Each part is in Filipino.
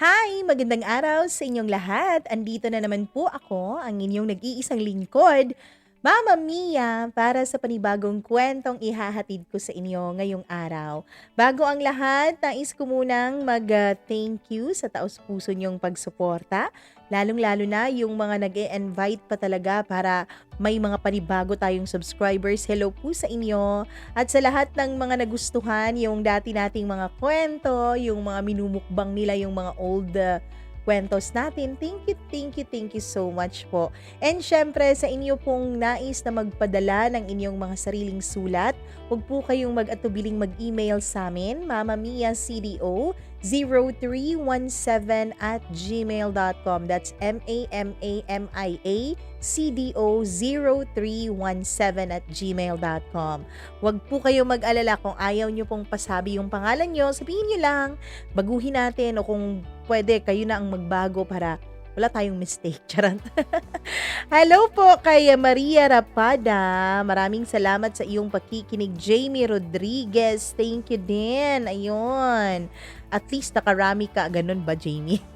Hi! Magandang araw sa inyong lahat. Andito na naman po ako, ang inyong nag-iisang lingkod, Mama Mia, para sa panibagong kwentong ihahatid ko sa inyo ngayong araw. Bago ang lahat, nais ko munang mag-thank you sa taos-puso niyong pagsuporta, lalong-lalo na yung mga nag-e-invite pa talaga para may mga panibago tayong subscribers. Hello po sa inyo. At sa lahat ng mga nagustuhan yung dati nating mga kwento, yung mga minumukbang nila, yung mga old kwentos natin. Thank you so much po. And syempre sa inyo pong nais na magpadala ng inyong mga sariling sulat, huwag po kayong mag-atubiling mag-email sa amin, mamamiacdo0317@gmail.com. That's mamamiacdo0317@gmail.com. Huwag po kayong mag-alala kung ayaw nyo pong pasabi yung pangalan nyo, sabihin nyo lang, baguhin natin o kung pwede kayo na ang magbago para wala tayong mistake. Charot. Hello po kay Maria Rapada. Maraming salamat sa iyong pakikinig. Jamie Rodriguez, thank you din. Ayun. At least nakarami ka. Ganun ba, Jamie?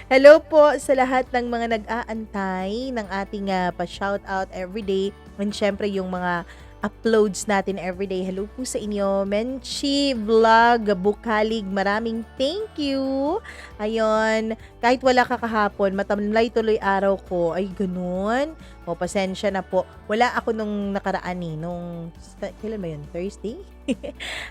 Hello po sa lahat ng mga nag-aantay ng ating pa-shoutout everyday. And syempre yung mga uploads natin everyday. Hello po sa inyo. Menchi Vlog Bukalig, maraming thank you. Ayun, kahit wala ka kahapon, matamlay tuloy araw ko. Ay, ganun. O, pasensya na po. Wala ako nung nakaraan kailan ba yun? Thursday?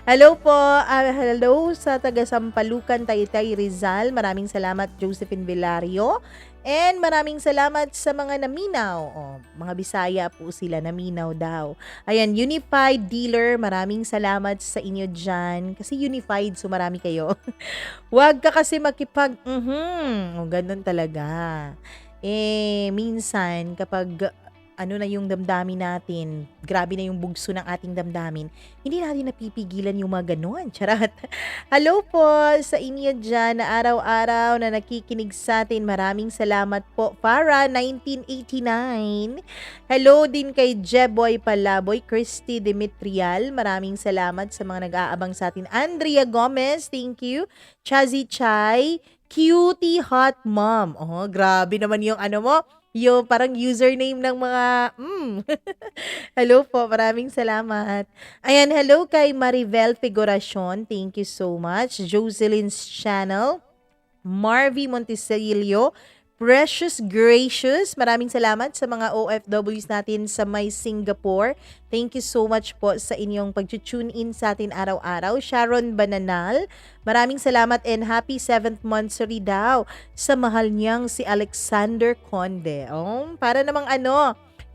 Hello po. Hello sa taga Sampalucan, Taytay, Rizal. Maraming salamat, Josephine Villario. And maraming salamat sa mga naminaw. Mga Bisaya po sila, naminaw daw. Ayan, Unified Dealer, maraming salamat sa inyo dyan. Kasi unified, so marami kayo. Huwag ka kasi ganun talaga. Minsan, kapag ano na yung damdamin natin, grabe na yung bugso ng ating damdamin, hindi natin napipigilan yung mga ganun. Charot. Hello po sa inyo dyan na araw-araw na nakikinig sa atin. Maraming salamat po. Farah, 1989. Hello din kay Jeboy Palaboy, Christy Dimitrial. Maraming salamat sa mga nag-aabang sa atin. Andrea Gomez, thank you. Chazi Chai, Cutie Hot Mom. Grabe naman yung yung parang username ng mga Hello po, maraming salamat. Ayan, hello kay Maribel Figuracion. Thank you so much. Jocelyn's Channel. Marvy Monticelio, Precious Gracious, maraming salamat sa mga OFWs natin sa may Singapore. Thank you so much po sa inyong pag-tune in sa atin araw-araw. Sharon Bananal, maraming salamat and happy 7th monthsary daw sa mahal niyang si Alexander Conde. Para namang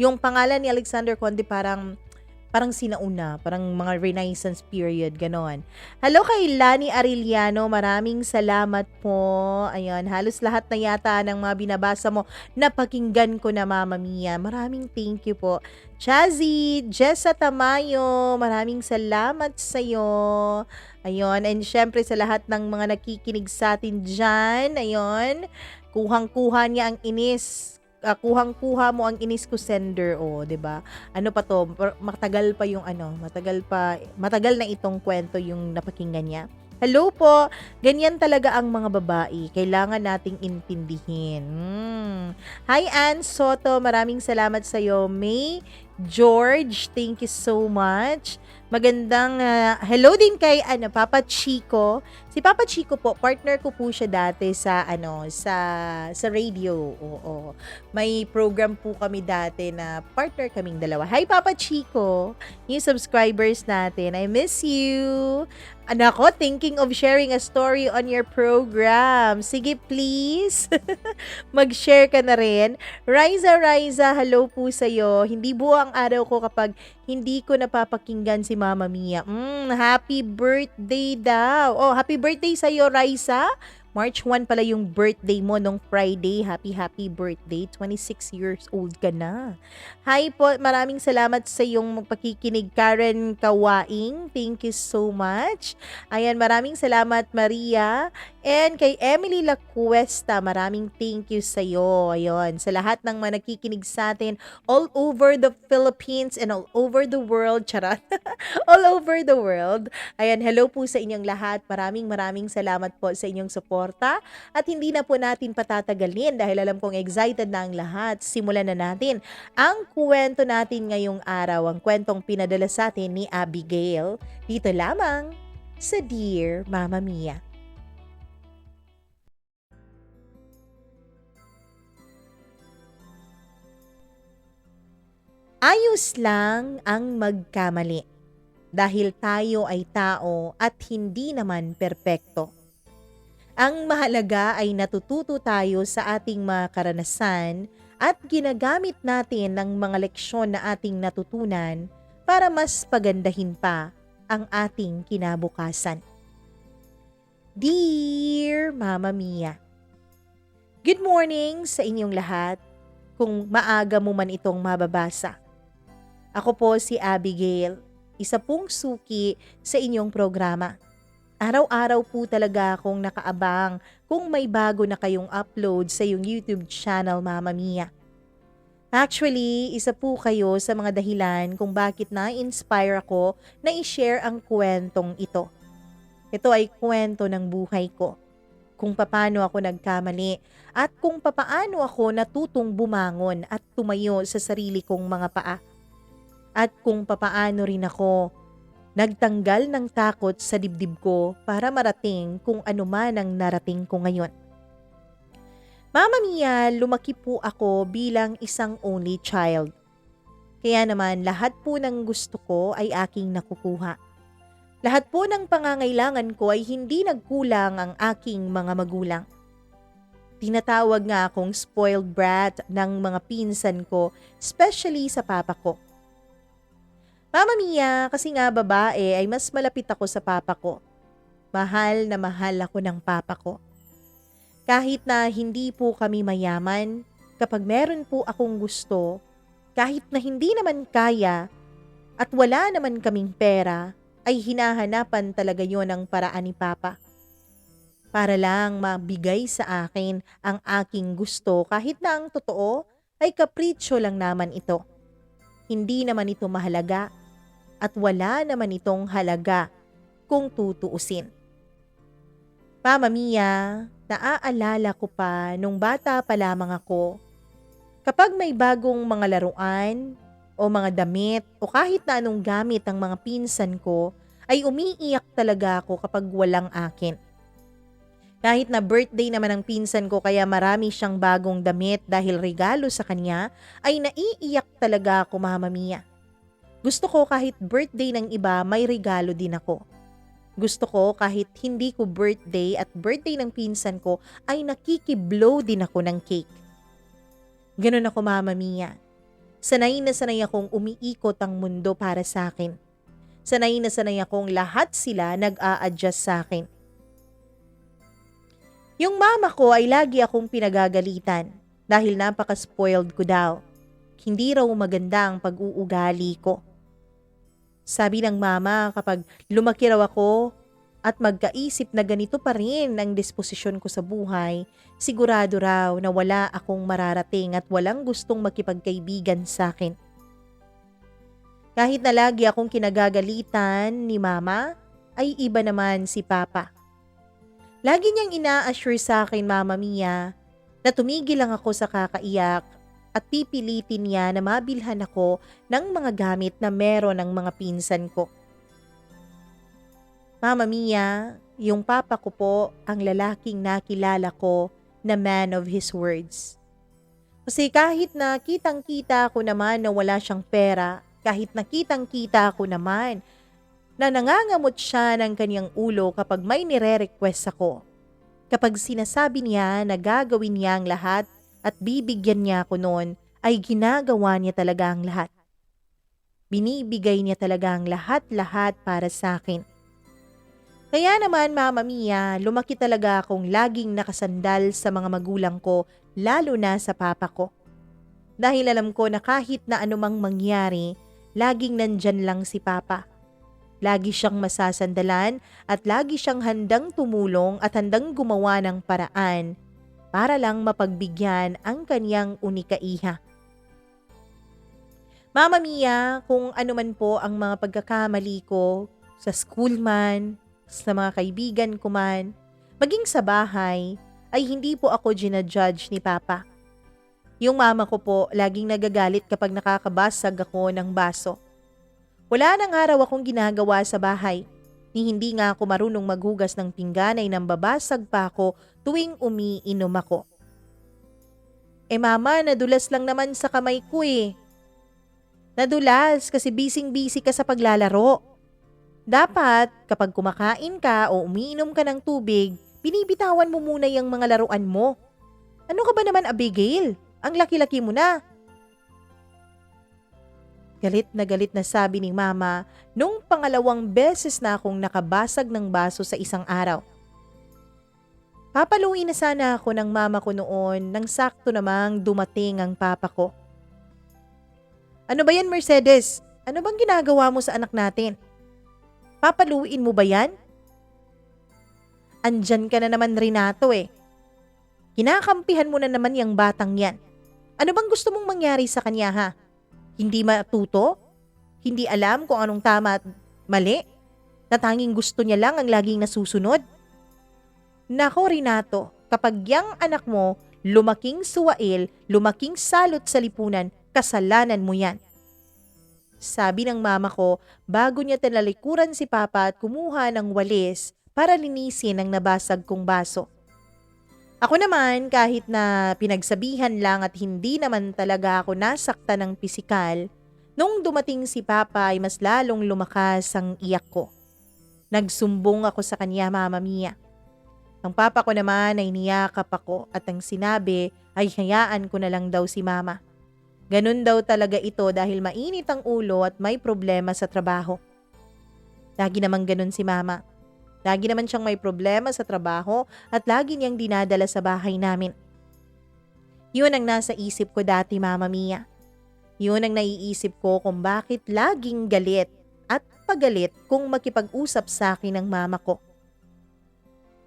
yung pangalan ni Alexander Conde parang sinauna, parang mga Renaissance period, ganon. Hello kay Lani Arellano, maraming salamat po. Ayan, halos lahat na yata ng mga binabasa mo, napakinggan ko na, Mama Mia. Maraming thank you po. Chazi, Jessa Tamayo, maraming salamat sa'yo. Ayun, and syempre sa lahat ng mga nakikinig sa atin dyan, ayun, kuhang-kuha niya ang inis. Kuhang-kuha mo ang inis ko sender, 'di ba? Ano pa 'to? Matagal pa yung matagal na itong kwento yung napakinggan niya. Hello po. Ganyan talaga ang mga babae. Kailangan nating intindihin. Hi Ann Soto, maraming salamat sa iyo. May George, thank you so much. Magandang hello din kay Papa Chico. Si Papa Chico po, partner ko po siya dati sa sa radio. Oo. May program po kami dati na partner kaming dalawa. Hi Papa Chico. Yung subscribers natin, I miss you. Anako, thinking of sharing a story on your program. Sige please. Mag-share ka na rin. Riza, hello po sa'yo. Hindi buo ang araw ko kapag hindi ko napapakinggan si Mama Mia. Happy birthday daw. Happy birthday sa'yo, Riza. March 1 pala yung birthday mo nung Friday. Happy birthday. 26 years old ka na. Hi po, maraming salamat sa iyong pakikinig, Karen Kawaing. Thank you so much. Ayan, maraming salamat, Maria. And kay Emily Lacuesta, maraming thank you sa iyo. Ayun, sa lahat ng mga nakikinig sa atin all over the Philippines and all over the world. Charot. All over the world. Ayan, hello po sa inyong lahat. Maraming salamat po sa inyong support suporta at hindi na po natin patatagalin dahil alam kong excited na ang lahat. Simulan na natin ang kwento natin ngayong araw, ang kwentong pinadala sa atin ni Abigail. Dito lamang sa Dear Mama Mia. Ayos lang ang magkamali dahil tayo ay tao at hindi naman perpekto. Ang mahalaga ay natututo tayo sa ating mga karanasan at ginagamit natin ang mga leksyon na ating natutunan para mas pagandahin pa ang ating kinabukasan. Dear Mama Mia, good morning sa inyong lahat kung maaga mo man itong mababasa. Ako po si Abigail, isa pong suki sa inyong programa. Araw-araw po talaga akong nakaabang kung may bago na kayong upload sa iyong YouTube channel, Mama Mia. Actually, isa po kayo sa mga dahilan kung bakit na-inspire ako na i-share ang kwentong ito. Ito ay kwento ng buhay ko, kung papaano ako nagkamali at kung papaano ako natutong bumangon at tumayo sa sarili kong mga paa. At kung papaano rin ako nagtanggal ng takot sa dibdib ko para marating kung ano man ang narating ko ngayon. Mama Mia, lumaki po ako bilang isang only child. Kaya naman lahat po ng gusto ko ay aking nakukuha. Lahat po ng pangangailangan ko ay hindi nagkulang ang aking mga magulang. Tinatawag nga akong spoiled brat ng mga pinsan ko, especially sa papa ko. Mama Mia, kasi nga babae ay mas malapit ako sa papa ko. Mahal na mahal ako ng papa ko. Kahit na hindi po kami mayaman, kapag meron po akong gusto, kahit na hindi naman kaya at wala naman kaming pera, ay hinahanapan talaga yon ang paraan ni papa. Para lang mabigay sa akin ang aking gusto kahit na ang totoo ay kapritsyo lang naman ito. Hindi naman ito mahalaga. At wala naman itong halaga kung tutuusin. Mama Mia, naaalala ko pa nung bata pa lamang ako, kapag may bagong mga laruan o mga damit o kahit na anong gamit ang mga pinsan ko, ay umiiyak talaga ako kapag walang akin. Kahit na birthday naman ang pinsan ko kaya marami siyang bagong damit dahil regalo sa kanya, ay naiiyak talaga ako, Mama Mia. Gusto ko kahit birthday ng iba may regalo din ako. Gusto ko kahit hindi ko birthday at birthday ng pinsan ko ay nakikiblow din ako ng cake. Ganun ako, Mama Mia. Sanay na sanay akong umiikot ang mundo para sa akin. Sanay na sanay akong lahat sila nag-a-adjust sa akin. Yung mama ko ay lagi akong pinagagalitan dahil napaka-spoiled ko daw. Hindi raw maganda ang pag-uugali ko. Sabi ng mama kapag lumaki raw ako at magkaisip na ganito pa rin ang disposisyon ko sa buhay, sigurado raw na wala akong mararating at walang gustong makipagkaibigan sa akin. Kahit na lagi akong kinagagalitan ni mama, ay iba naman si papa. Lagi niyang ina-assure sa akin, Mama Mia, na tumigil lang ako sa kakaiyak at pipilitin niya na mabilhan ako ng mga gamit na meron ng mga pinsan ko. Mama Mia, yung papa ko po ang lalaking nakilala ko na man of his words. Kasi kahit na kitang-kita ko naman na wala siyang pera, kahit na kitang-kita ko naman na nangangamot siya ng kanyang ulo kapag may nire-request ako. Kapag sinasabi niya na gagawin niya ang lahat, at bibigyan niya ako noon, ay ginagawa niya talaga ang lahat. Binibigay niya talaga ang lahat-lahat para sa akin. Kaya naman, Mama Mia, lumaki talaga akong laging nakasandal sa mga magulang ko, lalo na sa papa ko. Dahil alam ko na kahit na anumang mangyari, laging nandyan lang si papa. Lagi siyang masasandalan at lagi siyang handang tumulong at handang gumawa ng paraan para lang mapagbigyan ang kanyang unika-iha. Mama Mia, kung ano man po ang mga pagkakamali ko sa school man, sa mga kaibigan ko man, Maging sa bahay ay hindi po ako ginajudge ni Papa. Yung mama ko po laging nagagalit kapag nakakabasag ako ng baso. Wala nang araw akong ginagawa sa bahay. Ni hindi nga ako marunong maghugas ng pinggan ay nambabasag pa ako tuwing umiinom ako. Mama, nadulas lang naman sa kamay ko eh. Nadulas kasi busy-busy ka sa paglalaro. Dapat kapag kumakain ka o umiinom ka ng tubig, binibitawan mo muna yung mga laruan mo. Ano ka ba naman, Abigail? Ang laki-laki mo na. Galit na sabi ni Mama nung pangalawang beses na akong nakabasag ng baso sa isang araw. Papaluin na sana ako ng mama ko noon nang sakto namang dumating ang papa ko. Ano ba yan, Mercedes? Ano bang ginagawa mo sa anak natin? Papaluin mo ba yan? Andyan ka na naman, Renato eh. Kinakampihan mo na naman yung batang yan. Ano bang gusto mong mangyari sa kanya ha? Hindi matuto? Hindi alam kung anong tama at mali? Na tanging gusto niya lang ang laging nasusunod? Nako Renato, kapag yang anak mo lumaking suwail, lumaking salot sa lipunan, kasalanan mo yan. Sabi ng mama ko bago niya talalikuran si Papa at kumuha ng walis para linisin ang nabasag kong baso. Ako naman kahit na pinagsabihan lang at hindi naman talaga ako nasakta ng pisikal, nung dumating si Papa ay mas lalong lumakas ang iyak ko. Nagsumbong ako sa kanya, Mama Mia. Ang papa ko naman ay niyakap ako at ang sinabi ay hayaan ko na lang daw si Mama. Ganun daw talaga ito dahil mainit ang ulo at may problema sa trabaho. Lagi naman ganun si Mama. Lagi naman siyang may problema sa trabaho at lagi niyang dinadala sa bahay namin. Yun ang nasa isip ko dati, Mama Mia. Yun ang naiisip ko kung bakit laging galit at pagalit kung makipag-usap sa akin ng mama ko.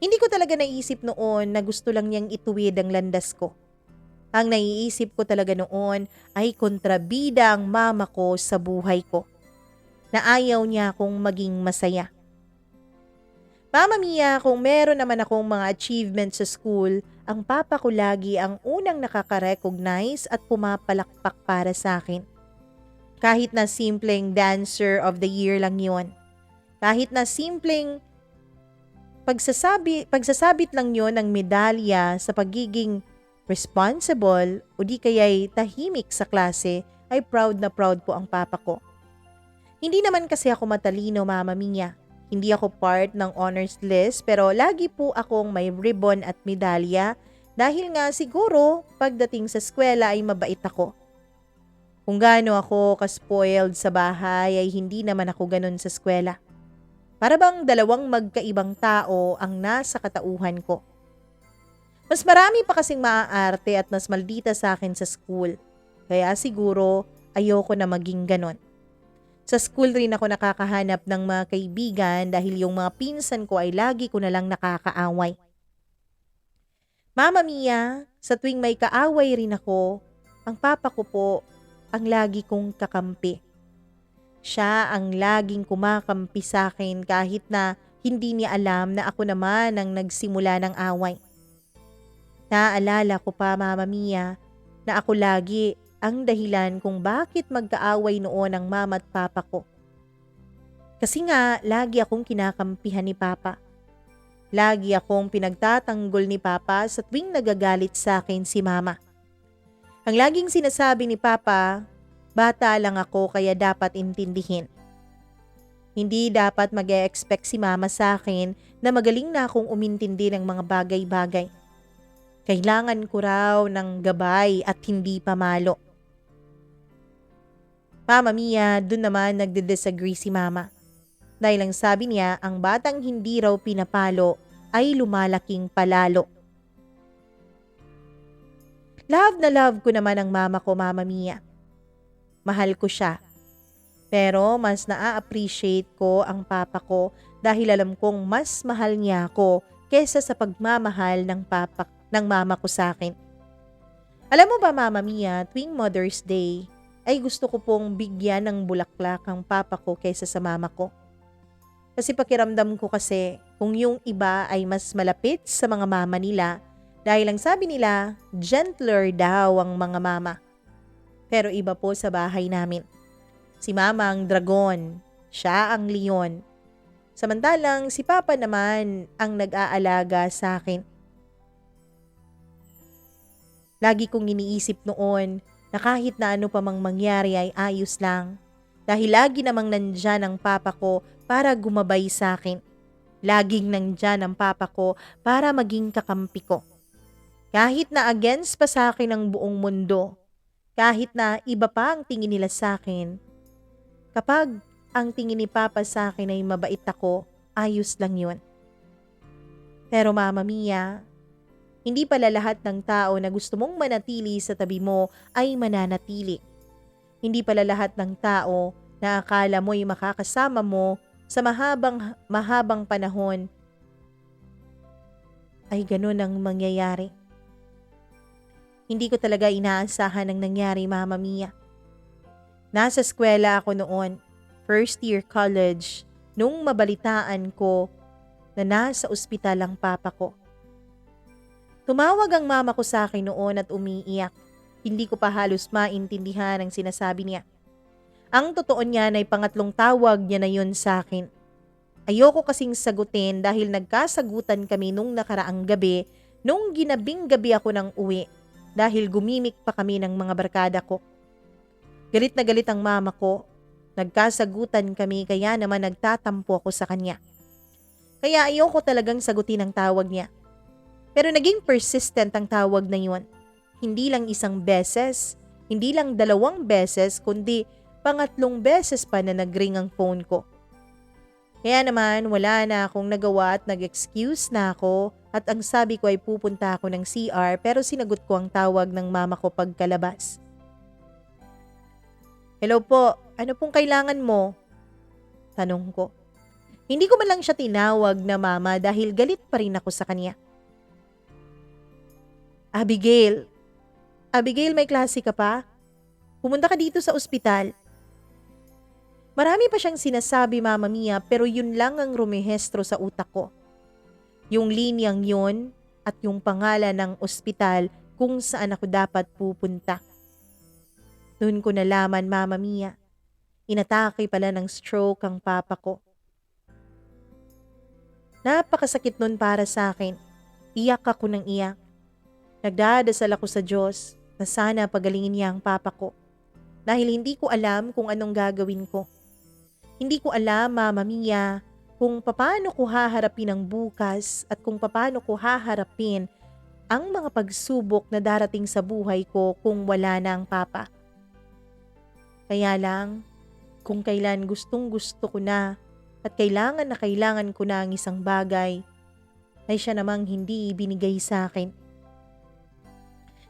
Hindi ko talaga naisip noon na gusto lang niyang ituwid ang landas ko. Ang naiisip ko talaga noon ay kontrabida ang mama ko sa buhay ko. Na ayaw niya akong maging masaya. Mama Mia, kung meron naman akong mga achievements sa school, ang papa ko lagi ang unang nakaka-recognize at pumapalakpak para sa akin. Kahit na simpleng dancer of the year lang yun. Kahit na simpleng pagsasabit lang yon ng medalya sa pagiging responsible o di kaya'y tahimik sa klase ay proud na proud po ang papa ko. Hindi naman kasi ako matalino, Mama Mia. Hindi ako part ng honors list pero lagi po akong may ribbon at medalya dahil nga siguro pagdating sa eskwela ay mabait ako. Kung gaano ako ka-spoiled sa bahay ay hindi naman ako ganun sa eskwela. Para bang dalawang magkaibang tao ang nasa katauhan ko. Mas marami pa kasing maaarte at mas maldita sa akin sa school. Kaya siguro ayoko na maging ganon. Sa school rin ako nakakahanap ng mga kaibigan dahil yung mga pinsan ko ay lagi ko na lang nakakaaway. Mama Mia, sa tuwing may kaaway rin ako, ang papa ko po ang lagi kong kakampi. Siya ang laging kumakampi sa akin kahit na hindi niya alam na ako naman ang nagsimula ng away. Naaalala ko pa, Mama Mia, na ako lagi ang dahilan kung bakit magkaaway noon ang mama at papa ko. Kasi nga, lagi akong kinakampihan ni Papa. Lagi akong pinagtatanggol ni Papa sa tuwing nagagalit sa akin si Mama. Ang laging sinasabi ni Papa, bata lang ako kaya dapat intindihin. Hindi dapat mag-e-expect si Mama sa akin na magaling na akong umintindi ng mga bagay-bagay. Kailangan ko raw ng gabay at hindi pamalo. Mama Mia, dun naman nagde-disagree si Mama. Dahil ang sabi niya, ang batang hindi raw pinapalo ay lumalaking palalo. Love na love ko naman ang mama ko, Mama Mia. Mahal ko siya. Pero mas naa-appreciate ko ang papa ko dahil alam kong mas mahal niya ako kesa sa pagmamahal ng mama ko sa akin. Alam mo ba, Mama Mia, tuwing Mother's Day, ay gusto ko pong bigyan ng bulaklak ang papa ko kaysa sa mama ko. Kasi pakiramdam ko kasi Kung yung iba ay mas malapit sa mga mama nila dahil ang sabi nila, gentler daw ang mga mama. Pero iba po sa bahay namin. Si mama ang dragon, siya ang leon. Samantalang si papa naman ang nag-aalaga sa akin. Lagi kong iniisip noon na kahit na ano pa mang mangyari ay ayos lang. Dahil lagi namang nandyan ang papa ko para gumabay sa akin. Laging nandyan ang papa ko para maging kakampi ko. Kahit na against pa sa akin ang buong mundo, kahit na iba pa ang tingin nila sa akin, kapag ang tingin ni papa sa akin ay mabait ako, ayos lang yun. Pero Mama Mia, hindi pala lahat ng tao na gusto mong manatili sa tabi mo ay mananatili. Hindi pala lahat ng tao na akala mo'y makakasama mo sa mahabang panahon ay ganun ang mangyayari. Hindi ko talaga inaasahan ang nangyari, Mama Mia. Nasa eskwela ako noon, first year college, nung mabalitaan ko na nasa ospital ang papa ko. Tumawag ang mama ko sa akin noon at umiiyak. Hindi ko pa halos maintindihan ang sinasabi niya. Ang totoo niyan ay pangatlong tawag niya na yun sa akin. Ayoko kasing sagutin dahil nagkasagutan kami nung nakaraang gabi nung ginabing gabi ako ng uwi dahil gumimik pa kami ng mga barkada ko. Galit na galit ang mama ko. Nagkasagutan kami kaya naman nagtatampo ako sa kanya. Kaya ayoko talagang sagutin ang tawag niya. Pero naging persistent ang tawag na yun. Hindi lang isang beses, hindi lang 2 beses, kundi pangatlong beses pa na nag-ring ang phone ko. Kaya naman wala na akong nagawa at nag-excuse na ako at ang sabi ko ay pupunta ako ng CR pero sinagot ko ang tawag ng mama ko pagkalabas. Hello po, ano pong kailangan mo? Tanong ko. Hindi ko man lang siya tinawag na mama dahil galit pa rin ako sa kanya. Abigail, may klase ka pa? Pumunta ka dito sa ospital. Marami pa siyang sinasabi, Mama Mia, pero yun lang ang rumehestro sa utak ko. Yung linyang yun at yung pangalan ng ospital kung saan ako dapat pupunta. Doon ko nalaman, Mama Mia, inatake pala ng stroke ang papa ko. Napakasakit nun para sa akin. Iyak ako ng iyak. Nagdadasal ako sa Diyos na sana pagalingin niya ang papa ko. Dahil hindi ko alam kung anong gagawin ko. Hindi ko alam, Mama Mia, kung paano ko haharapin ang bukas at kung paano ko haharapin ang mga pagsubok na darating sa buhay ko kung wala na ang papa. Kaya lang, kung kailan gustong gusto ko na at kailangan na kailangan ko na ang isang bagay, ay siya namang hindi ibinigay sa akin.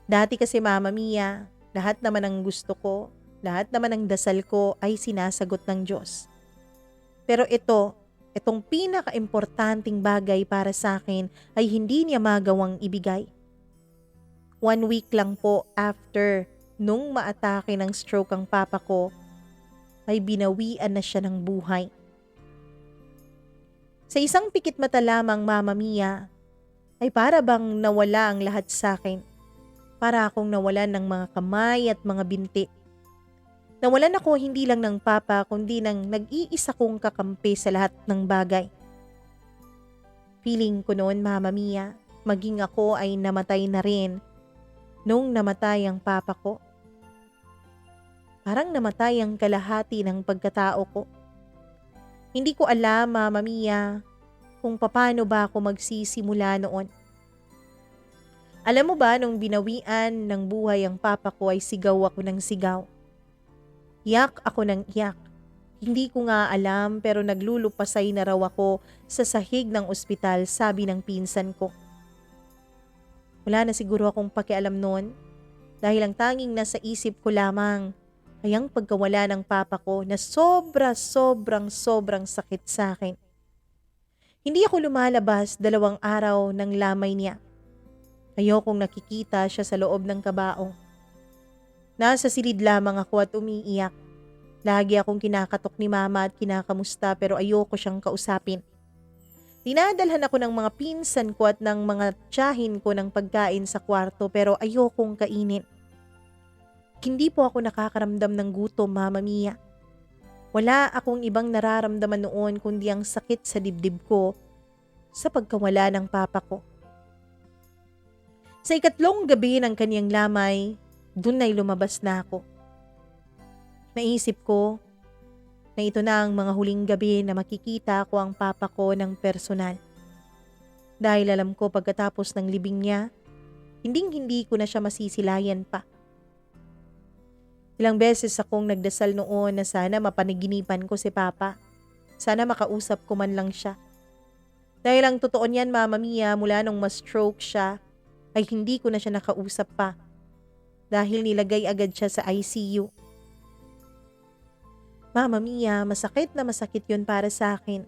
Dati kasi, Mama Mia, lahat naman ang gusto ko, lahat naman ang dasal ko ay sinasagot ng Diyos. Pero itong pinaka-importanting bagay para sa akin ay hindi niya magawang ibigay. 1 week lang po after nung maatake ng stroke ang papa ko, ay binawian na siya ng buhay. Sa isang pikit mata lamang, Mama Mia, ay para bang nawala ang lahat sa akin. Para akong nawalan ng mga kamay at mga binti. Nawalan ako hindi lang ng papa kundi ng nag-iisa kong kakampi sa lahat ng bagay. Feeling ko noon, Mama Mia, maging ako ay namatay na rin nung namatay ang papa ko. Parang namatay ang kalahati ng pagkatao ko. Hindi ko alam, Mama Mia, kung paano ba ako magsisimula noon. Alam mo ba, nung binawian ng buhay ang papa ko ay sigaw ako ng sigaw. Iyak ako ng iyak. Hindi ko nga alam pero naglulupasay na raw ako sa sahig ng ospital, sabi ng pinsan ko. Wala na siguro akong pakialam noon dahil ang tanging nasa isip ko lamang ay ang pagkawala ng papa ko na sobrang sakit sa akin. Hindi ako lumalabas 2 araw ng lamay niya. Ayokong nakikita siya sa loob ng kabaong. Nasa silid lamang ako at umiiyak. Lagi akong kinakatok ni mama at kinakamusta pero ayoko siyang kausapin. Dinadalhan ako ng mga pinsan ko at ng mga tiyahin ko ng pagkain sa kwarto pero ayokong kainin. Hindi po ako nakakaramdam ng gutom, Mama Mia. Wala akong ibang nararamdaman noon kundi ang sakit sa dibdib ko sa pagkawala ng papa ko. Sa ikatlong gabi ng kaniyang lamay, dun ay lumabas na ako. Naisip ko na ito na ang mga huling gabi na makikita ko ang papa ko ng personal. Dahil alam ko pagkatapos ng libing niya, hinding-hindi ko na siya masisilayan pa. Ilang beses akong nagdasal noon na sana mapanaginipan ko si papa. Sana makausap ko man lang siya. Dahil ang totoo niyan, Mama Mia, mula nung ma-stroke siya, ay hindi ko na siya nakausap pa. Dahil nilagay agad siya sa ICU. Mama Mia, masakit na masakit yun para sa akin.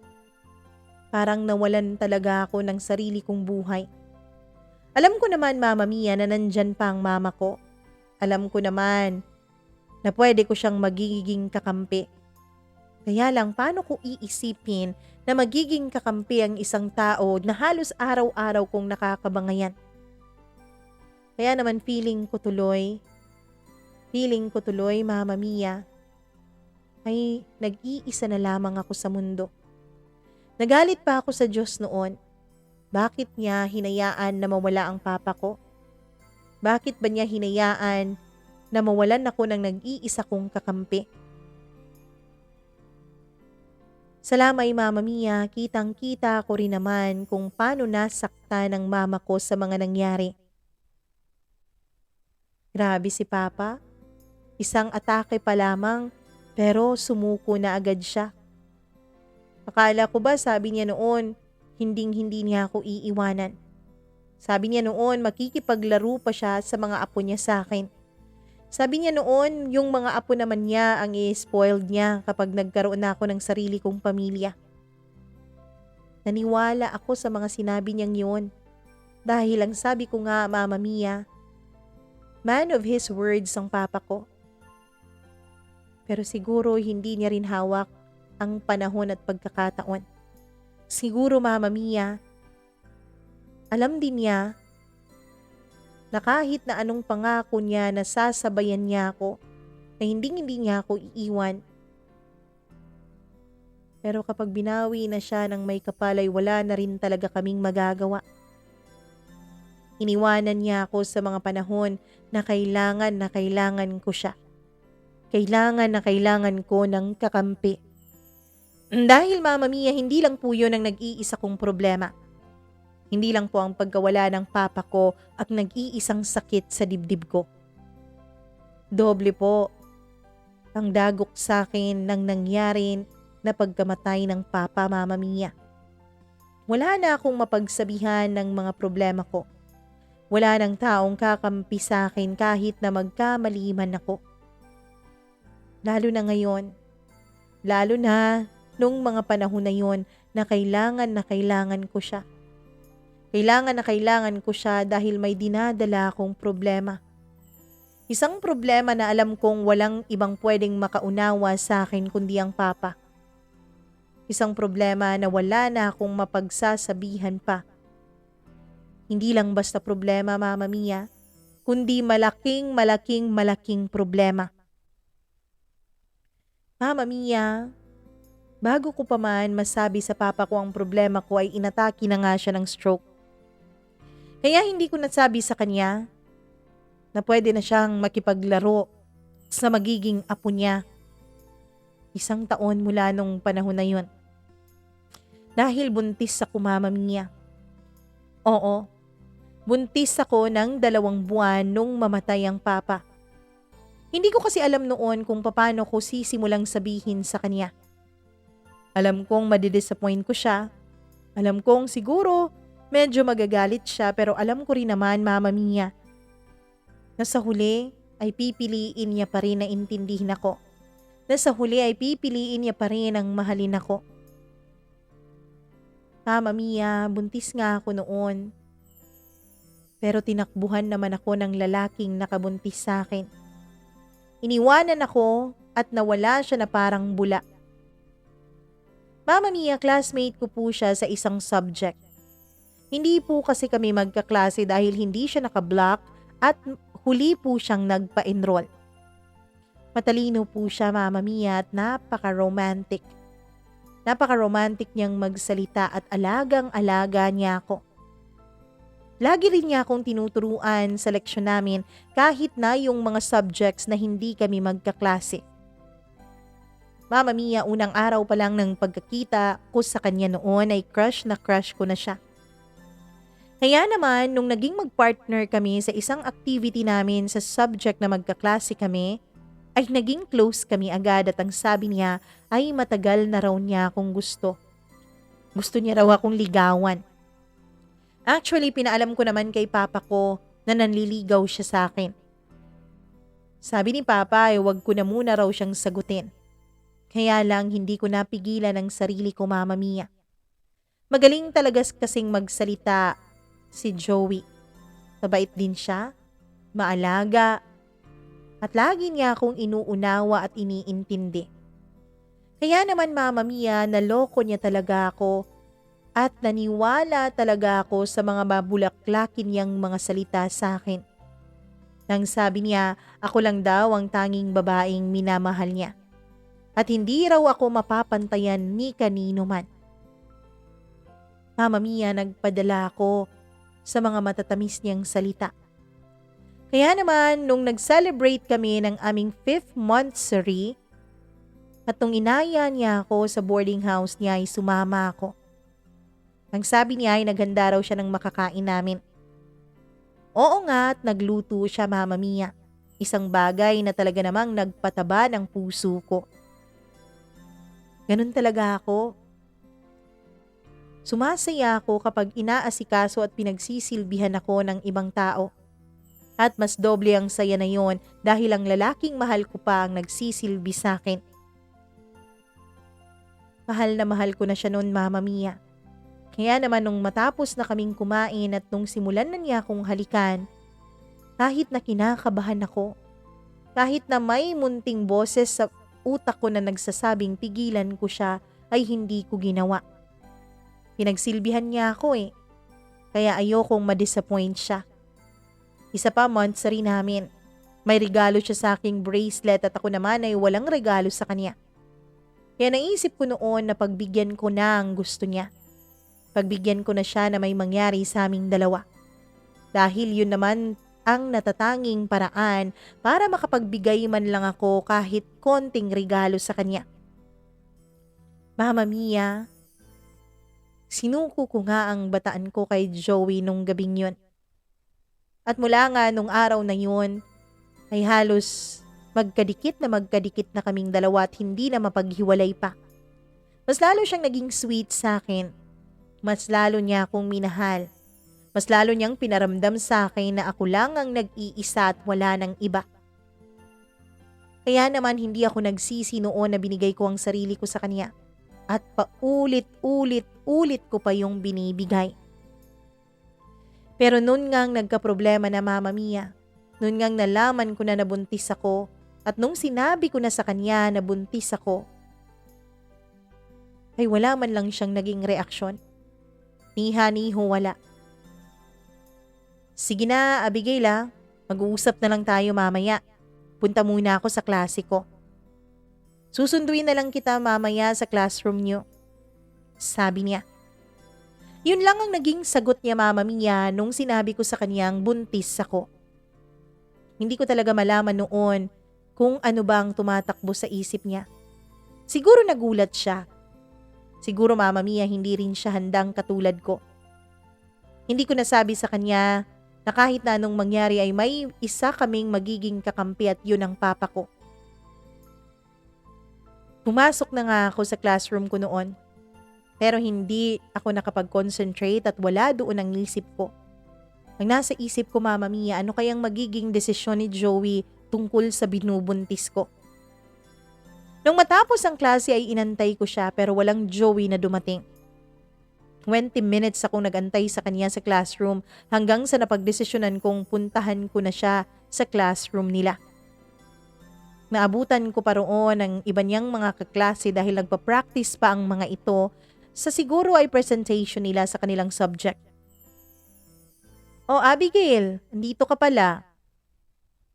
Parang nawalan talaga ako ng sarili kong buhay. Alam ko naman, Mama Mia, na nandyan pa ang mama ko. Alam ko naman na pwede ko siyang magiging kakampi. Kaya lang, paano ko iisipin na magiging kakampi ang isang tao na halos araw-araw kong nakakabangayan? Kaya naman feeling ko tuloy, Mama Mia, ay nag-iisa na lamang ako sa mundo. Nagalit pa ako sa Diyos noon. Bakit niya hinayaan na mawala ang papa ko? Bakit ba niya hinayaan na mawalan ako ng nag-iisa kong kakampi? Sa lamay, Mama Mia, kitang-kita ko rin naman kung paano nasakta ng mama ko sa mga nangyari. Grabe si Papa. Isang atake pa lamang, pero sumuko na agad siya. Akala ko ba, sabi niya noon, hinding-hindi niya ako iiwanan. Sabi niya noon, makikipaglaro pa siya sa mga apo niya sa akin. Sabi niya noon, yung mga apo naman niya ang i-spoiled niya kapag nagkaroon na ako ng sarili kong pamilya. Naniwala ako sa mga sinabi niyang yun. Dahil ang sabi ko nga, Mama Mia, man of his words ang papa ko. Pero siguro hindi niya rin hawak ang panahon at pagkakataon. Siguro, Mama Mia, alam din niya na kahit na anong pangako niya na sasabayan niya ako, na hindi niya ako iiwan. Pero kapag binawi na siya ng may kapal ay wala na rin talaga kaming magagawa. Iniwanan niya ako sa mga panahon na kailangan ko siya. Kailangan na kailangan ko ng kakampi. Dahil, Mama Mia, hindi lang po yun ang nag-iisa kong problema. Hindi lang po ang pagkawala ng papa ko at nag-iisang sakit sa dibdib ko. Doble po ang dagok sa akin ng nangyari na pagkamatay ng papa, Mama Mia. Wala na akong mapagsabihan ng mga problema ko. Wala nang taong kakampi sa akin kahit na magkamali man ako. Lalo na ngayon. Lalo na nung mga panahon na yon na kailangan ko siya. Kailangan na kailangan ko siya dahil may dinadala akong problema. Isang problema na alam kong walang ibang pwedeng makaunawa sa akin kundi ang papa. Isang problema na wala na akong mapagsasabihan pa. Hindi lang basta problema, Mama Mia, kundi malaking problema. Mama Mia, bago ko pa man masabi sa papa ko ang problema ko ay inatake na nga siya ng stroke. Kaya hindi ko nasabi sa kanya na pwede na siyang makipaglaro sa magiging apo niya. 1 taon mula nung panahon na yun. Dahil buntis ako, Mama Mia. Oo, buntis ako ng 2 buwan nung mamatay ang papa. Hindi ko kasi alam noon kung paano ko sisimulang sabihin sa kanya. Alam kong madidisappoint ko siya. Alam kong siguro medyo magagalit siya pero alam ko rin naman, Mama Mia, na sa huli ay pipiliin niya pa rin na intindihin ako. Na sa huli ay pipiliin niya pa rin ang mahalin ako. Mama Mia, buntis nga ako noon. Pero tinakbuhan naman ako ng lalaking nakabuntis sa akin. Iniwanan ako at nawala siya na parang bula. Mama Mia, classmate ko po siya sa isang subject. Hindi po kasi kami magkaklase dahil hindi siya nakablock at huli po siyang nagpa-enroll. Matalino po siya, Mama Mia, at napaka-romantic. Napaka-romantic niyang magsalita at alagang-alaga niya ako. Lagi rin niya akong tinuturuan sa leksyon namin kahit na yung mga subjects na hindi kami magkaklase. Mama Mia, unang araw pa lang ng pagkakita ko sa kanya noon ay crush na crush ko na siya. Kaya naman, nung naging magpartner kami sa isang activity namin sa subject na magkaklase kami, ay naging close kami agad at ang sabi niya ay matagal na raw niya akong gusto. Gusto niya raw akong ligawan. Actually, pinaalam ko naman kay papa ko na nanliligaw siya sa akin. Sabi ni papa ay wag ko na muna raw siyang sagutin. Kaya lang hindi ko napigilan ang sarili ko, Mama Mia. Magaling talaga kasing magsalita si Joey. Mabait din siya, maalaga, at lagi niya akong inuunawa at iniintindi. Kaya naman, Mama Mia, naloko niya talaga ako at naniwala talaga ako sa mga mabulaklakin niyang mga salita sa akin. Nang sabi niya, ako lang daw ang tanging babaeng minamahal niya. At hindi raw ako mapapantayan ni kanino man. Mama Mia, nagpadala ako sa mga matatamis niyang salita. Kaya naman, nung nag-celebrate kami ng aming 5th monthsary, at nung inaya niya ako sa boarding house niya ay sumama ako. Ang sabi niya ay naghanda raw siya ng makakain namin. Oo nga at nagluto siya, Mama Mia. Isang bagay na talaga namang nagpataba ng puso ko. Ganun talaga ako. Sumasaya ako kapag inaasikaso at pinagsisilbihan ako ng ibang tao. At mas doble ang saya na yon dahil ang lalaking mahal ko pa ang nagsisilbi sa akin. Mahal na mahal ko na siya noon, Mama Mia. Kaya naman nung matapos na kaming kumain at nung simulan na niya akong halikan, kahit na kinakabahan ako, kahit na may munting boses sa utak ko na nagsasabing pigilan ko siya, ay hindi ko ginawa. Pinagsilbihan niya ako kaya ayokong ma-disappoint siya. Isa pa, monthsary namin. May regalo siya sa aking bracelet at ako naman ay walang regalo sa kanya. Kaya naisip ko noon na pagbigyan ko na ang gusto niya. Pagbigyan ko na siya na may mangyari sa aming dalawa. Dahil yun naman ang natatanging paraan para makapagbigay man lang ako kahit konting regalo sa kanya. Mama Mia, sinuko ko nga ang bataan ko kay Joey nung gabing yun. At mula nga nung araw na yun, ay halos magkadikit na kaming dalawa at hindi na mapaghiwalay pa. Mas lalo siyang naging sweet sa akin. Mas lalo niya akong minahal. Mas lalo niyang pinaramdam sa akin na ako lang ang nag-iisa at wala ng iba. Kaya naman hindi ako nagsisi noon na binigay ko ang sarili ko sa kanya. At paulit-ulit ko pa yung binibigay. Pero noon ngang nagka-problema na, Mama Mia. Noon ngang nalaman ko na nabuntis ako. At nung sinabi ko na sa kanya na buntis ako, ay wala man lang siyang naging reaksyon. Niha-niho wala. Sige na, Abigail, mag-uusap na lang tayo mamaya. Punta muna ako sa klase ko. Susunduin na lang kita mamaya sa classroom niyo. Sabi niya. Yun lang ang naging sagot niya, Mama Mia, nung sinabi ko sa kanyang buntis ako. Hindi ko talaga malaman noon kung ano bang tumatakbo sa isip niya. Siguro nagulat siya. Siguro, Mama Mia, hindi rin siya handang katulad ko. Hindi ko nasabi sa kanya na kahit na anong mangyari ay may isa kaming magiging kakampi at yun ang papa ko. Pumasok na nga ako sa classroom ko noon. Pero hindi ako nakapag-concentrate at wala doon ang isip ko. Ang nasa isip ko, Mama Mia, ano kayang magiging desisyon ni Joey tungkol sa binubuntis ko? Nung matapos ang klase ay inantay ko siya pero walang Joey na dumating. 20 minutes akong nagantay sa kanya sa classroom hanggang sa napagdesisyonan kong puntahan ko na siya sa classroom nila. Naabutan ko pa roon ang iba niyang mga kaklase dahil nagpa-practice pa ang mga ito sa siguro ay presentation nila sa kanilang subject. "Oh, Abigail, andito ka pala.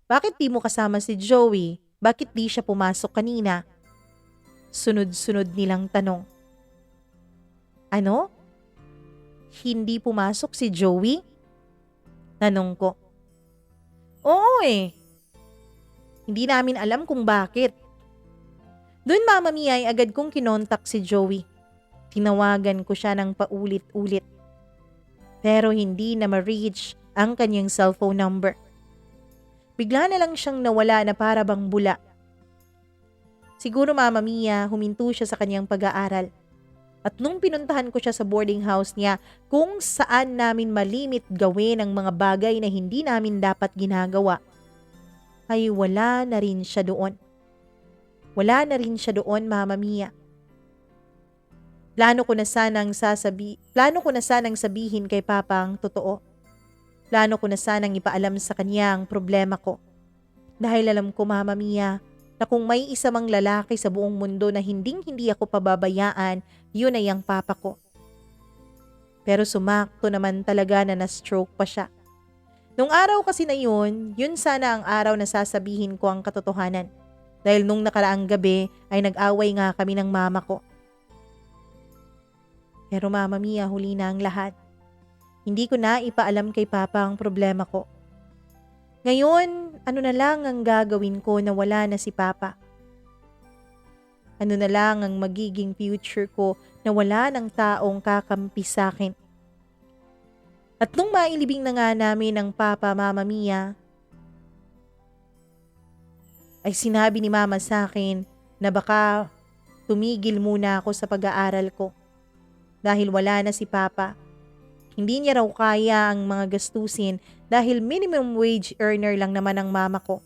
Bakit di mo kasama si Joey? Bakit di siya pumasok kanina?" Sunod-sunod nilang tanong. "Ano? Hindi pumasok si Joey?" Tanong ko. "Oo eh. Hindi namin alam kung bakit." Doon Mama Mia ay agad kong kinontak si Joey. Tinawagan ko siya ng paulit-ulit. Pero hindi na ma-reach ang kanyang cellphone number. Bigla na lang siyang nawala na para bang bula. Siguro Mama Mia, huminto siya sa kanyang pag-aaral. At nung pinuntahan ko siya sa boarding house niya kung saan namin malimit gawin ang mga bagay na hindi namin dapat ginagawa, ay wala na rin siya doon. Wala na rin siya doon, Mama Mia. Plano ko na sanang sabihin kay Papa ang totoo. Plano ko na sanang ipaalam sa kanya ang problema ko. Dahil alam ko, Mama Mia, na kung may isa mang lalaki sa buong mundo na hinding-hindi ako pababayaan, yun ay ang Papa ko. Pero sumakto naman talaga na na-stroke pa siya. Nung araw kasi na yun sana ang araw na sasabihin ko ang katotohanan. Dahil nung nakaraang gabi ay nag-away nga kami ng mama ko. Pero Mama Mia, huli na ang lahat. Hindi ko na ipaalam kay Papa ang problema ko. Ngayon, ano na lang ang gagawin ko na wala na si Papa? Ano na lang ang magiging future ko na wala ng taong kakampi sa akin? At nung mailibing na nga namin ang Papa, Mama Mia, ay sinabi ni Mama sa akin na baka tumigil muna ako sa pag-aaral ko. Dahil wala na si Papa. Hindi niya raw kaya ang mga gastusin dahil minimum wage earner lang naman ang mama ko.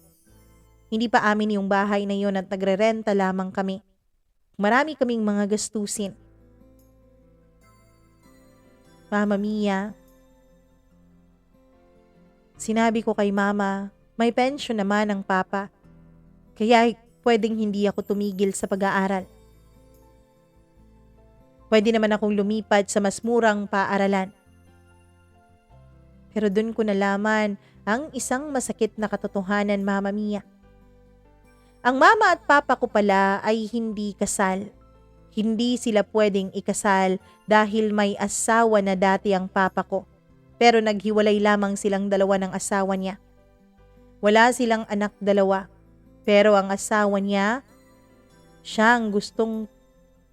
Hindi pa amin yung bahay na yon at nagre-renta lamang kami. Marami kaming mga gastusin. Mama Mia, sinabi ko kay Mama, may pension naman ang Papa. Kaya pwedeng hindi ako tumigil sa pag-aaral. Pwede naman akong lumipat sa mas murang paaralan. Pero dun ko nalaman ang isang masakit na katotohanan, Mama Mia. Ang mama at papa ko pala ay hindi kasal. Hindi sila pwedeng ikasal dahil may asawa na dati ang papa ko. Pero naghiwalay lamang silang dalawa ng asawa niya. Wala silang anak dalawa. Pero ang asawa niya, siya ang gustong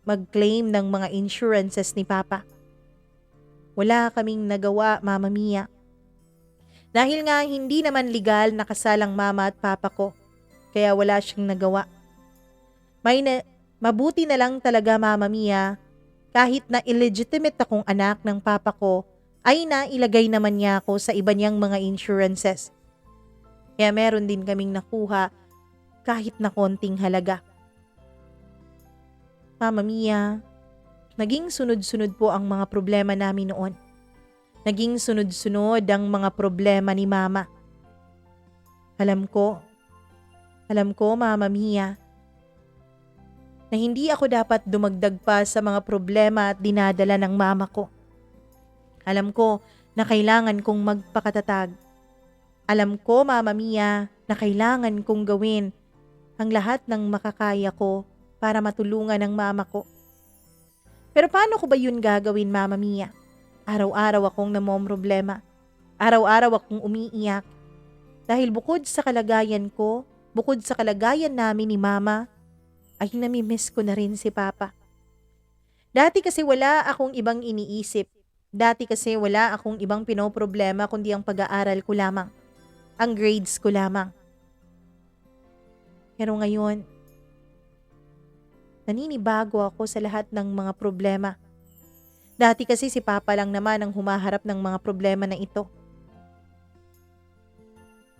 mag-claim ng mga insurances ni Papa. Wala kaming nagawa, Mama Mia. Dahil nga hindi naman legal na kasal ang mama at papa ko, kaya wala siyang nagawa. Mabuti na lang talaga, Mama Mia, kahit na illegitimate akong anak ng papa ko, ay nailagay naman niya ako sa iba niyang mga insurances. Kaya meron din kaming nakuha kahit na konting halaga. Mama Mia, naging sunod-sunod po ang mga problema namin noon. Naging sunod-sunod ang mga problema ni Mama. Alam ko, Mama Mia, na hindi ako dapat dumagdag pa sa mga problema at dinadala ng mama ko. Alam ko na kailangan kong magpakatatag. Alam ko, Mama Mia, na kailangan kong gawin ang lahat ng makakaya ko para matulungan ang mama ko. Pero paano ko ba yun gagawin, Mama Mia? Araw-araw akong namomroblema. Araw-araw akong umiiyak. Dahil bukod sa kalagayan ko, bukod sa kalagayan namin ni Mama, ay namimiss ko na rin si Papa. Dati kasi wala akong ibang iniisip. Dati kasi wala akong ibang pinoproblema kundi ang pag-aaral ko lamang. Ang grades ko lamang. Pero ngayon, naninibago ako sa lahat ng mga problema. Dati kasi si Papa lang naman ang humaharap ng mga problema na ito.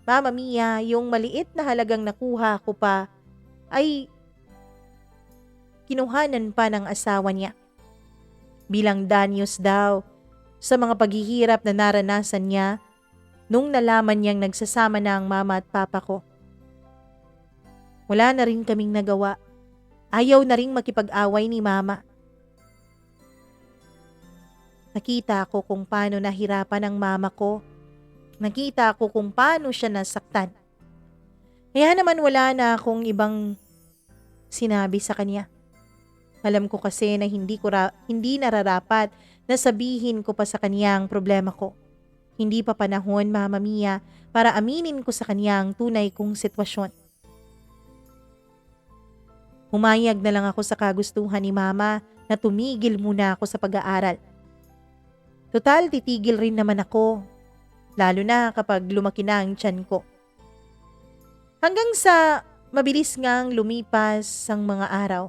Mama Mia, yung maliit na halagang nakuha ko pa ay kinuhanan pa ng asawa niya. Bilang danyos daw sa mga paghihirap na naranasan niya nung nalaman niyang nagsasama na ang mama at papa ko. Wala na rin kaming nagawa. Ayaw na ring makipag-away ni mama. Nakita ko kung paano nahirapan ang mama ko. Nakita ko kung paano siya nasaktan. Kaya naman wala na akong ibang sinabi sa kanya. Alam ko kasi na hindi nararapat na sabihin ko pa sa kanya ang problema ko. Hindi pa panahon, Mama Mia, para aminin ko sa kanya ang tunay kong sitwasyon. Humayag na lang ako sa kagustuhan ni Mama na tumigil muna ako sa pag-aaral. Total, titigil rin naman ako, lalo na kapag lumaki na ang tiyan ko. Hanggang sa mabilis ngang lumipas ang mga araw.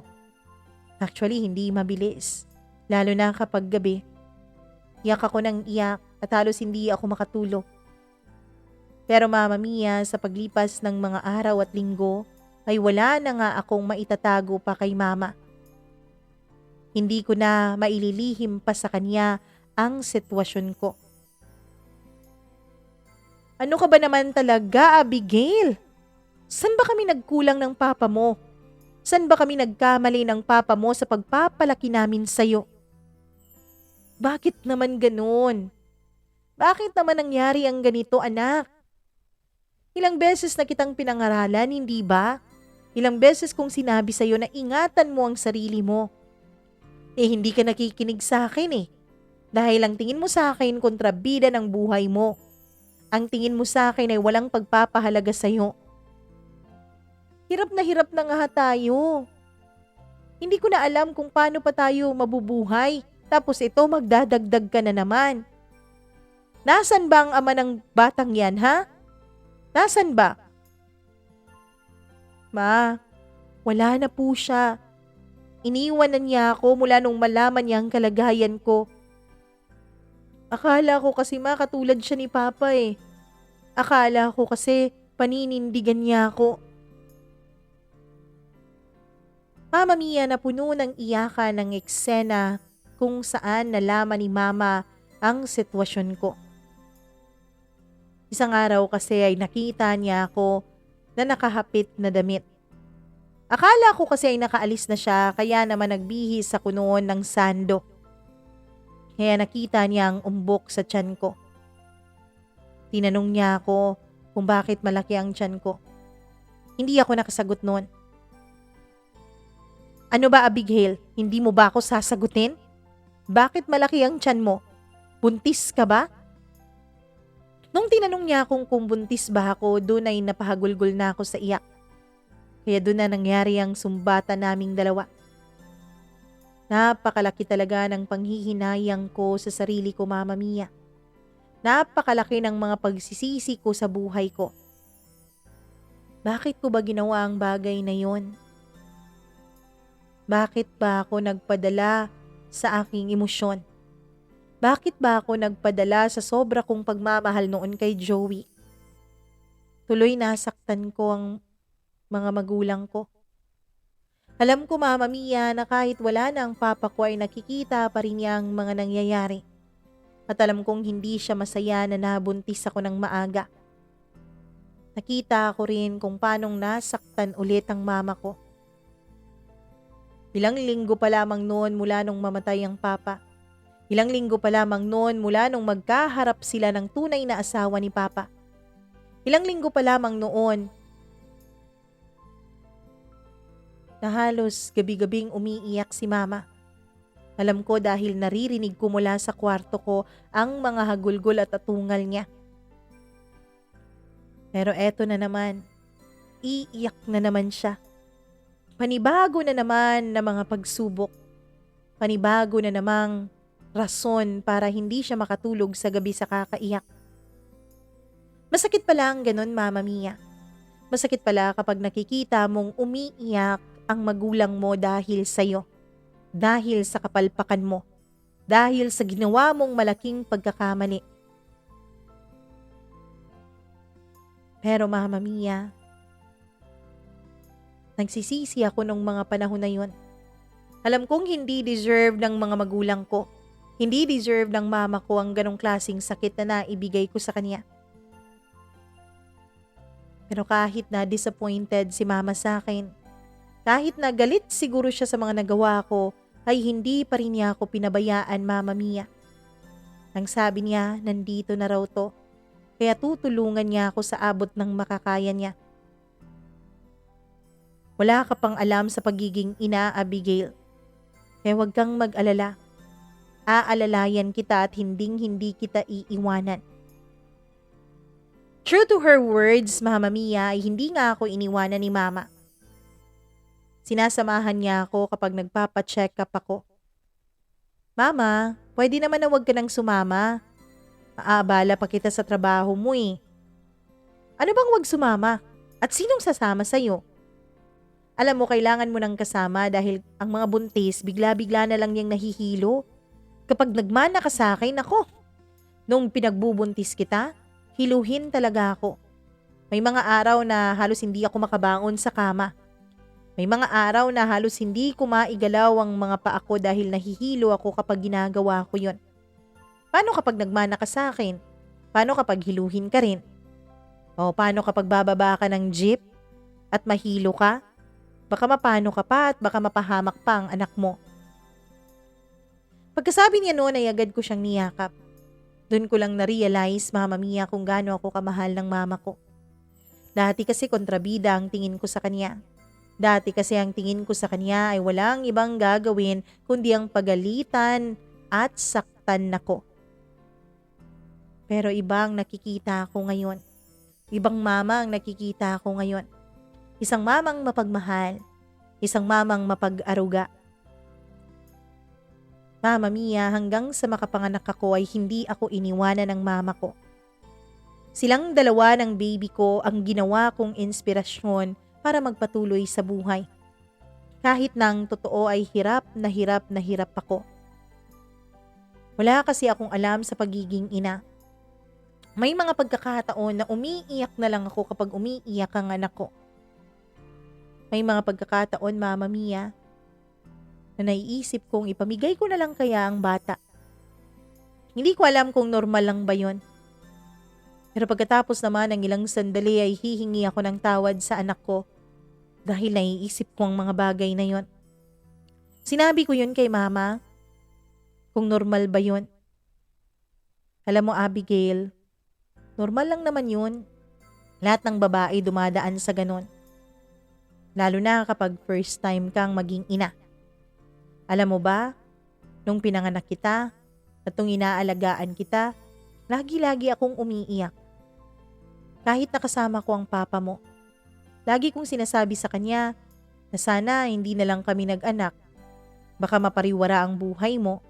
Actually, hindi mabilis, lalo na kapag gabi. Iyak ako ng iyak at halos hindi ako makatulog. Pero Mama Mia, sa paglipas ng mga araw at linggo, ay wala na nga akong maitatago pa kay Mama. Hindi ko na maililihim pa sa kanya ang sitwasyon ko. Ano ka ba naman talaga, Abigail? San ba kami nagkulang ng papa mo? San ba kami nagkamali ng papa mo sa pagpapalaki namin sa'yo? Bakit naman ganun? Bakit naman nangyari ang ganito, anak? Ilang beses na kitang pinangaralan, hindi ba? Ilang beses kong sinabi sa'yo na ingatan mo ang sarili mo. Hindi ka nakikinig sa akin eh. Dahil ang tingin mo sa akin kontrabida ng buhay mo. Ang tingin mo sa akin ay walang pagpapahalaga sa'yo. Hirap na nga tayo. Hindi ko na alam kung paano pa tayo mabubuhay. Tapos ito magdadagdag ka na naman. Nasaan ba ang ama ng batang yan, ha? Nasaan ba? Ma, wala na po siya. Iniwan na niya ako mula nung malaman niya ang kalagayan ko. Akala ko kasi katulad siya ni Papa eh. Akala ko kasi paninindigan niya ako. Mama Mia, na puno ng iyakan ng eksena kung saan nalaman ni Mama ang sitwasyon ko. Isang araw kasi ay nakita niya ako na nakahapit na damit. Akala ko kasi ay nakaalis na siya, kaya naman nagbihis ako noon ng sando. Kaya nakita niya ang umbok sa tiyan ko. Tinanong niya ako kung bakit malaki ang tiyan ko. Hindi ako nakasagot noon. Ano ba, Abigail? Hindi mo ba ako sasagutin? Bakit malaki ang tiyan mo? Buntis ka ba? Nung tinanong niya akong kung buntis ba ako, doon ay napahagulgol na ako sa iyak. Kaya doon na nangyari ang sumbatan naming dalawa. Napakalaki talaga ng panghihinayang ko sa sarili ko, Mama Mia. Napakalaki ng mga pagsisisi ko sa buhay ko. Bakit ko ba ginawa ang bagay na yon? Bakit ba ako nagpadala sa aking emosyon? Bakit ba ako nagpadala sa sobra kong pagmamahal noon kay Joey? Tuloy nasaktan ko ang mga magulang ko. Alam ko, Mama Mia, na kahit wala na ang papa ko ay nakikita pa rin niya ang mga nangyayari. At alam kong hindi siya masaya na nabuntis ako ng maaga. Nakita ko rin kung paanong nasaktan ulit ang mama ko. Ilang linggo pa lamang noon mula nung mamatay ang papa. Ilang linggo pa lamang noon mula nung magkaharap sila ng tunay na asawa ni Papa. Ilang linggo pa lamang noon na halos gabi-gabing umiiyak si Mama. Alam ko dahil naririnig ko mula sa kwarto ko ang mga hagulgol at atungal niya. Pero eto na naman, iiyak na naman siya. Panibago na naman na mga pagsubok. Panibago na namang rason para hindi siya makatulog sa gabi sa kakaiyak. Masakit pala ang ganun, Mama Mia. Masakit pala kapag nakikita mong umiiyak ang magulang mo dahil sa'yo. Dahil sa kapalpakan mo. Dahil sa ginawa mong malaking pagkakamali. Pero Mama Mia, nagsisisi ako nung mga panahon na yun. Alam kong hindi deserve ng mga magulang ko. Hindi deserve ng mama ko ang ganong klaseng sakit na naibigay ko sa kanya. Pero kahit na disappointed si mama sa akin, kahit na galit siguro siya sa mga nagawa ko, ay hindi pa rin niya ako pinabayaan, Mama Mia. Ang sabi niya, nandito na raw to. Kaya tutulungan niya ako sa abot ng makakaya niya. Wala ka pang alam sa pagiging ina, Abigail. Kaya huwag kang mag-alala. Aalalayan kita at hinding-hindi kita iiwanan. True to her words, Mama Mia, ay hindi nga ako iniwanan ni Mama. Sinasamahan niya ako kapag nagpapa-check up ako. Mama, pwede naman na huwag ka nang sumama. Maaabala pa kita sa trabaho mo eh. Ano bang huwag sumama? At sinong sasama sa'yo? Alam mo, kailangan mo ng kasama dahil ang mga buntis bigla-bigla na lang niyang nahihilo. Kapag nagmana ka sa akin, ako. Nung pinagbubuntis kita, hiluhin talaga ako. May mga araw na halos hindi ako makabangon sa kama. May mga araw na halos hindi ko maigalaw ang mga paa ko dahil nahihilo ako kapag ginagawa ko yon. Paano kapag nagmana ka sa akin? Paano kapag hiluhin ka rin? O paano kapag bababa ka ng jeep at mahilo ka? Baka mapano ka pa at baka mapahamak pa ang anak mo. Pagkasabi niya noon ay agad ko siyang niyakap. Doon ko lang na-realize, Mama Mia, kung gaano ako kamahal ng mama ko. Dati kasi kontrabida ang tingin ko sa kanya. Dati kasi ang tingin ko sa kanya ay walang ibang gagawin kundi ang pagalitan at saktan nako. Pero ibang nakikita ko ngayon. Ibang mama ang nakikita ko ngayon. Isang mamang mapagmahal. Isang mamang mapag-aruga. Mama Mia, hanggang sa makapanganak ako ay hindi ako iniwanan ng mama ko. Silang dalawa ng baby ko ang ginawa kong inspirasyon para magpatuloy sa buhay. Kahit nang totoo ay hirap na hirap ako. Wala kasi akong alam sa pagiging ina. May mga pagkakataon na umiiyak na lang ako kapag umiiyak ang anak ko. May mga pagkakataon, Mama Mia, na naiisip kong ipamigay ko na lang kaya ang bata. Hindi ko alam kung normal lang ba yon. Pero pagkatapos naman ng ilang sandali ay hihingi ako ng tawad sa anak ko dahil naiisip ko ang mga bagay na yon. Sinabi ko yun kay mama, kung normal ba yun. Alam mo, Abigail, normal lang naman yun. Lahat ng babae dumadaan sa ganon. Lalo na kapag first time kang maging ina. Alam mo ba, nung pinanganak kita at nung inaalagaan kita, lagi-lagi akong umiiyak. Kahit nakasama ko ang papa mo. Lagi kong sinasabi sa kanya na sana hindi na lang kami nag-anak. Baka mapariwara ang buhay mo.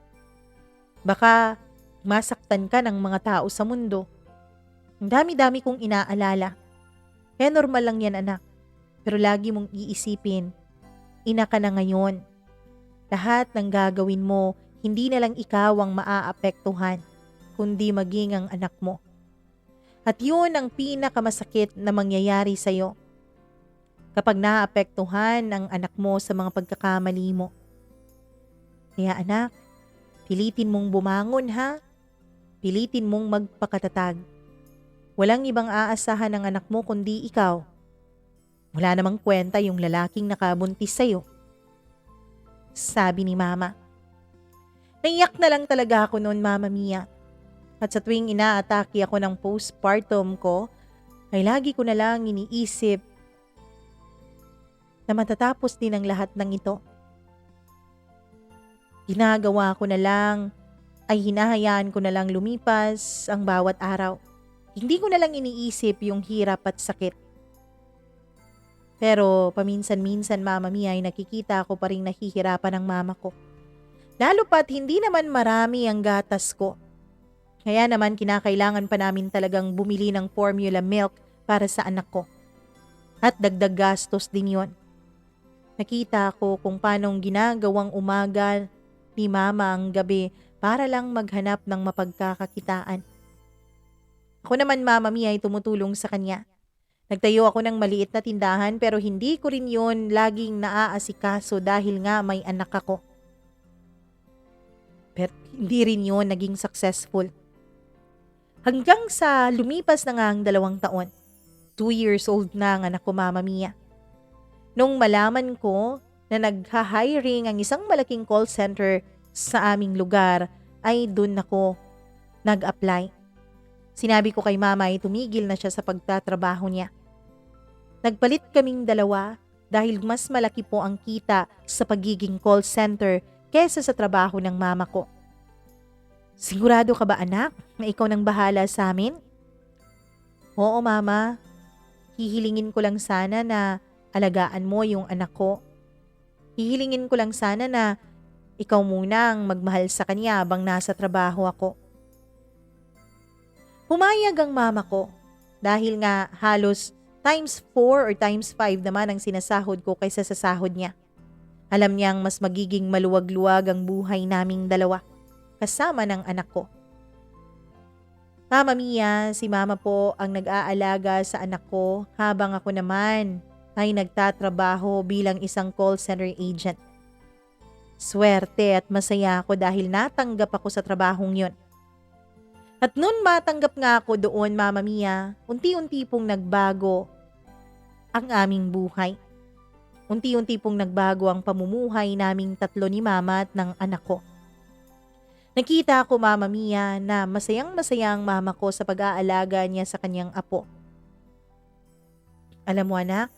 Baka masaktan ka ng mga tao sa mundo. Ang dami-dami kong inaalala. Kaya normal lang yan, anak. Pero lagi mong iisipin, ina ka na ngayon. Lahat ng gagawin mo, hindi na lang ikaw ang maaapektuhan, kundi maging ang anak mo. At yun ang pinakamasakit na mangyayari sa'yo. Kapag naapektuhan ang anak mo sa mga pagkakamali mo. Kaya anak, pilitin mong bumangon ha. Pilitin mong magpakatatag. Walang ibang aasahan ng anak mo kundi ikaw. Wala namang kwenta yung lalaking nakabuntis sa'yo. Sabi ni mama. Naiyak na lang talaga ako noon, Mama Mia. At sa tuwing inaatake ako ng postpartum ko, ay lagi ko na lang iniisip na matatapos din ang lahat ng ito. Ginagawa ko na lang ay hinahayaan ko na lang lumipas ang bawat araw. Hindi ko na lang iniisip yung hirap at sakit. Pero paminsan-minsan, Mama Mia, ay nakikita ko pa rin nahihirapan ng mama ko. Lalo pat hindi naman marami ang gatas ko. Kaya naman kinakailangan pa namin talagang bumili ng formula milk para sa anak ko. At dagdag gastos din yon. Nakita ko kung paanong ginagawang umaga ni mama ang gabi para lang maghanap ng mapagkakakitaan. Ako naman, Mama Mia, ay tumutulong sa kanya. Nagtayo ako ng maliit na tindahan pero hindi ko rin yon laging naaasikaso dahil nga may anak ako. Pero hindi rin yon naging successful. Hanggang sa lumipas na nga ang 2 taon. 2 years old na ang anak ko, Mama Mia. Nung malaman ko na nagha-hiring ang isang malaking call center sa aming lugar, ay dun ako nag-apply. Sinabi ko kay Mama ay tumigil na siya sa pagtatrabaho niya. Nagpalit kaming dalawa dahil mas malaki po ang kita sa pagiging call center kesa sa trabaho ng mama ko. Sigurado ka ba, anak, na ikaw nang bahala sa amin? Oo, Mama. Hihilingin ko lang sana na alagaan mo yung anak ko. Hihilingin ko lang sana na ikaw muna ang magmahal sa kanya habang nasa trabaho ako. Pumayag ang mama ko dahil nga halos times 4 or times 5 naman ang sinasahod ko kaysa sa sahod niya. Alam niyang mas magiging maluwag-luwag ang buhay naming dalawa kasama ng anak ko. Mama Mia, si Mama po ang nag-aalaga sa anak ko habang ako naman ay nagtatrabaho bilang isang call center agent. Swerte at masaya ako dahil natanggap ako sa trabahong yon. At noon matanggap nga ako doon, Mama Mia, unti-unti pong nagbago ang aming buhay. Unti-unti pong nagbago ang pamumuhay naming tatlo ni Mama at ng anak ko. Nakita ko, Mama Mia, na masayang-masaya ang mama ko sa pag-aalaga niya sa kanyang apo. Alam mo, anak,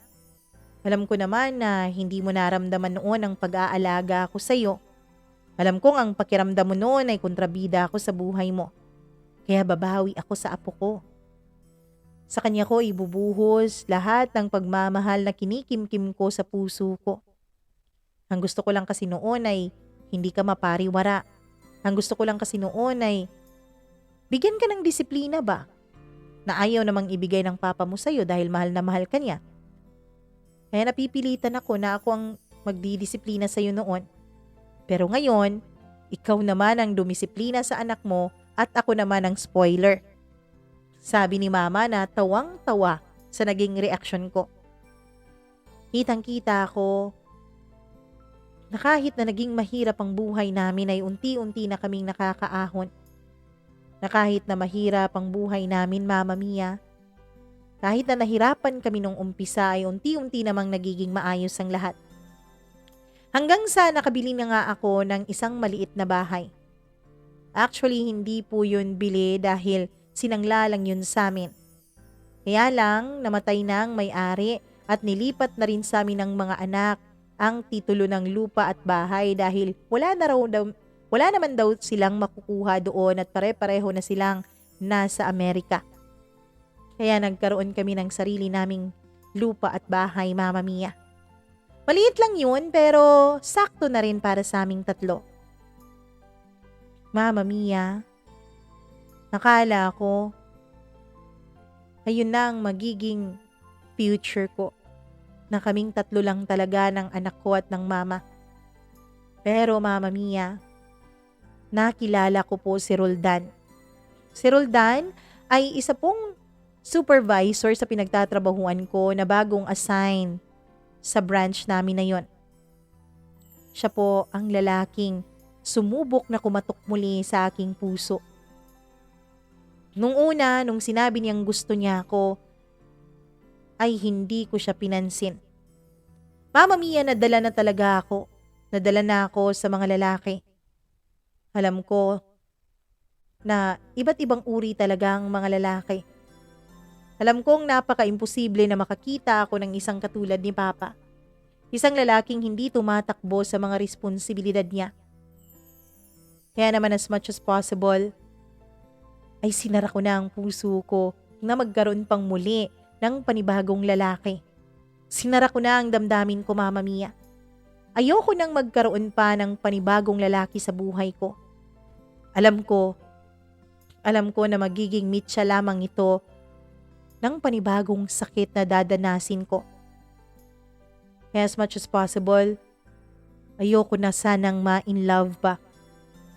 alam ko naman na hindi mo naramdaman noon ang pag-aalaga ko sa iyo. Alam kong ang pakiramdam mo noon ay kontrabida ako sa buhay mo. Kaya babawi ako sa apo ko. Sa kanya ko ibubuhos lahat ng pagmamahal na kinikimkim ko sa puso ko. Ang gusto ko lang kasi noon ay hindi ka mapariwara. Ang gusto ko lang kasi noon ay bigyan ka ng disiplina ba? Na ayaw namang ibigay ng papa mo sa'yo dahil mahal na mahal ka niya. Kaya napipilitan ako na ako ang magdidisiplina sa'yo noon. Pero ngayon, ikaw naman ang dumisiplina sa anak mo at ako naman ang spoiler. Sabi ni Mama na tawang-tawa sa naging reaksyon ko. Kitang-kita ko na kahit na naging mahirap ang buhay namin ay unti-unti na kaming nakakaahon. Na kahit na mahirap ang buhay namin, Mama Mia, kahit na nahirapan kami nung umpisa ay unti-unti namang nagiging maayos ang lahat. Hanggang sa nakabili na nga ako ng isang maliit na bahay. Actually, hindi po yun bili dahil sinangla lang yun sa amin. Kaya lang, namatay na ang may-ari at nilipat na rin sa amin ng mga anak ang titulo ng lupa at bahay dahil wala naman daw silang makukuha doon at pare-pareho na silang nasa Amerika. Kaya nagkaroon kami ng sarili naming lupa at bahay, Mama Mia. Maliit lang yun pero sakto na rin para sa aming tatlo. Mama Mia, nakala ko ayun na ang magiging future ko. Na kaming tatlo lang talaga ng anak ko at ng mama. Pero Mama Mia, nakilala ko po si Roldan. Si Roldan ay isa pong supervisor sa pinagtatrabahuan ko na bagong assign sa branch namin na yon. Siya po ang lalaking sumubok na kumatok muli sa aking puso. Nung una, nung sinabi niyang gusto niya ako, ay hindi ko siya pinansin. Mama Mia, nadala na talaga ako. Nadala na ako sa mga lalaki. Alam ko na iba't ibang uri talaga ang mga lalaki. Alam kong napaka-imposible na makakita ako ng isang katulad ni Papa. Isang lalaking hindi tumatakbo sa mga responsibilidad niya. Kaya naman as much as possible, ay sinara ko na ang puso ko na magkaroon pang muli ng panibagong lalaki. Sinara ko na ang damdamin ko, Mama Mia. Ayoko nang magkaroon pa ng panibagong lalaki sa buhay ko. Alam ko na magiging mitya lamang ito ng panibagong sakit na dadanasin ko. Kaya as much as possible, ayoko na sanang ma-in love pa.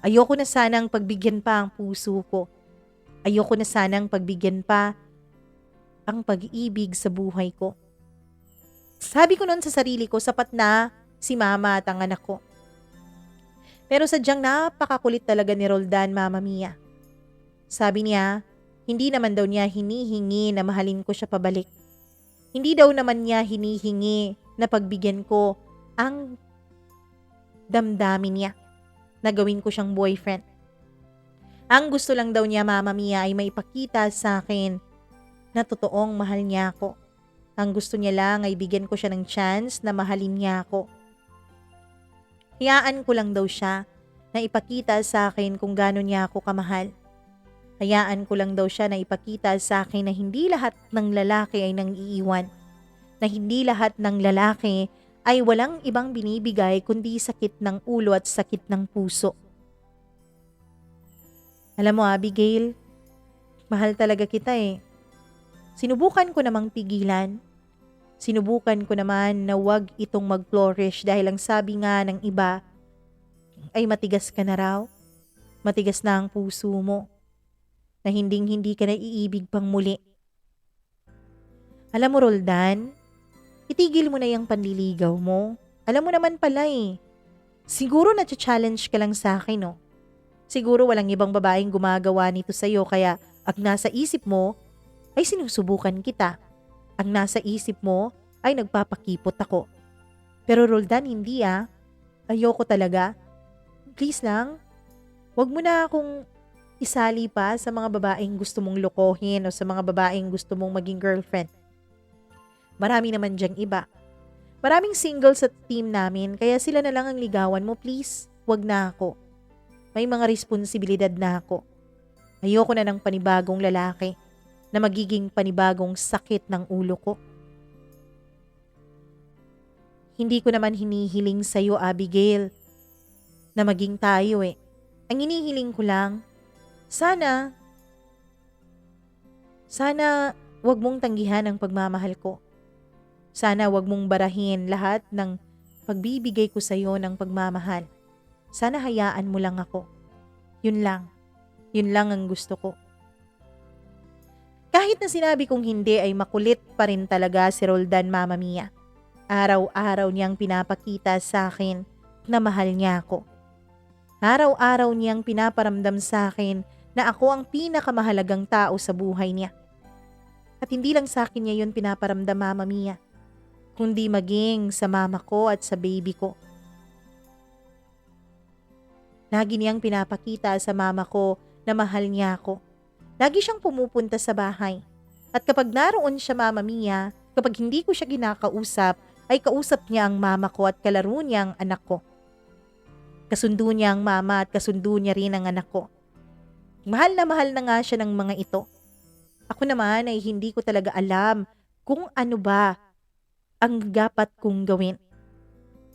Ayoko na sanang pagbigyan pa ang puso ko. Ayoko na sanang pagbigyan pa ang pag-ibig sa buhay ko. Sabi ko noon sa sarili ko, sapat na si Mama at ang anak ko. Pero sadyang napakakulit talaga ni Roldan, Mama Mia. Sabi niya, hindi naman daw niya hinihingi na mahalin ko siya pabalik. Hindi daw naman niya hinihingi na pagbigyan ko ang damdamin niya na gawin ko siyang boyfriend. Ang gusto lang daw niya, Mama Mia, ay maipakita sa akin na totoong mahal niya ako. Ang gusto niya lang ay bigyan ko siya ng chance na mahalin niya ako. Hayaan ko lang daw siya na ipakita sa akin kung gaano niya ako kamahal. Hayaan ko lang daw siya na ipakita sa akin na hindi lahat ng lalaki ay nang iiwan. Na hindi lahat ng lalaki ay walang ibang binibigay kundi sakit ng ulo at sakit ng puso. Alam mo, Abigail, mahal talaga kita eh. Sinubukan ko namang pigilan. Sinubukan ko naman na wag itong mag-flourish dahil ang sabi nga ng iba ay matigas ka na raw. Matigas na ang puso mo. Na hinding-hindi ka na iibig pang muli. Alam mo, Roldan, itigil mo na yung panliligaw mo. Alam mo naman pala eh. Siguro na-challenge ka lang sa akin, no? Siguro walang ibang babaeng gumagawa nito sa'yo kaya ang nasa isip mo ay sinusubukan kita. Ang nasa isip mo ay nagpapakipot ako. Pero Roldan, hindi ah. Ayoko talaga. Please lang, wag mo na akong isali pa sa mga babaeng gusto mong lokohin o sa mga babaeng gusto mong maging girlfriend. Marami naman dyang iba. Maraming single sa team namin kaya sila na lang ang ligawan mo, please. Wag na ako. May mga responsibilidad na ako. Ayoko na ng panibagong lalaki na magiging panibagong sakit ng ulo ko. Hindi ko naman hinihiling sa'yo, Abigail, na maging tayo eh. Ang hinihiling ko lang, sana wag mong tanggihan ang pagmamahal ko. Sana wag mong barahin lahat ng pagbibigay ko sa'yo ng pagmamahal. Sana hayaan mo lang ako. Yun lang. Yun lang ang gusto ko. Kahit na sinabi kong hindi ay makulit pa rin talaga si Roldan, Mama Mia. Araw-araw niyang pinapakita sa akin na mahal niya ako. Araw-araw niyang pinaparamdam sa akin na ako ang pinakamahalagang tao sa buhay niya. At hindi lang sa akin niya yun pinaparamdam, Mama Mia, kundi maging sa mama ko at sa baby ko. Lagi niyang pinapakita sa mama ko na mahal niya ako. Lagi siyang pumupunta sa bahay. At kapag naroon siya, Mama Mia, kapag hindi ko siya ginakausap, ay kausap niya ang mama ko at kalaro niya ang anak ko. Kasundo niya ang mama at kasundo niya rin ang anak ko. Mahal na nga siya ng mga ito. Ako naman ay hindi ko talaga alam kung ano ba ang dapat kong gawin.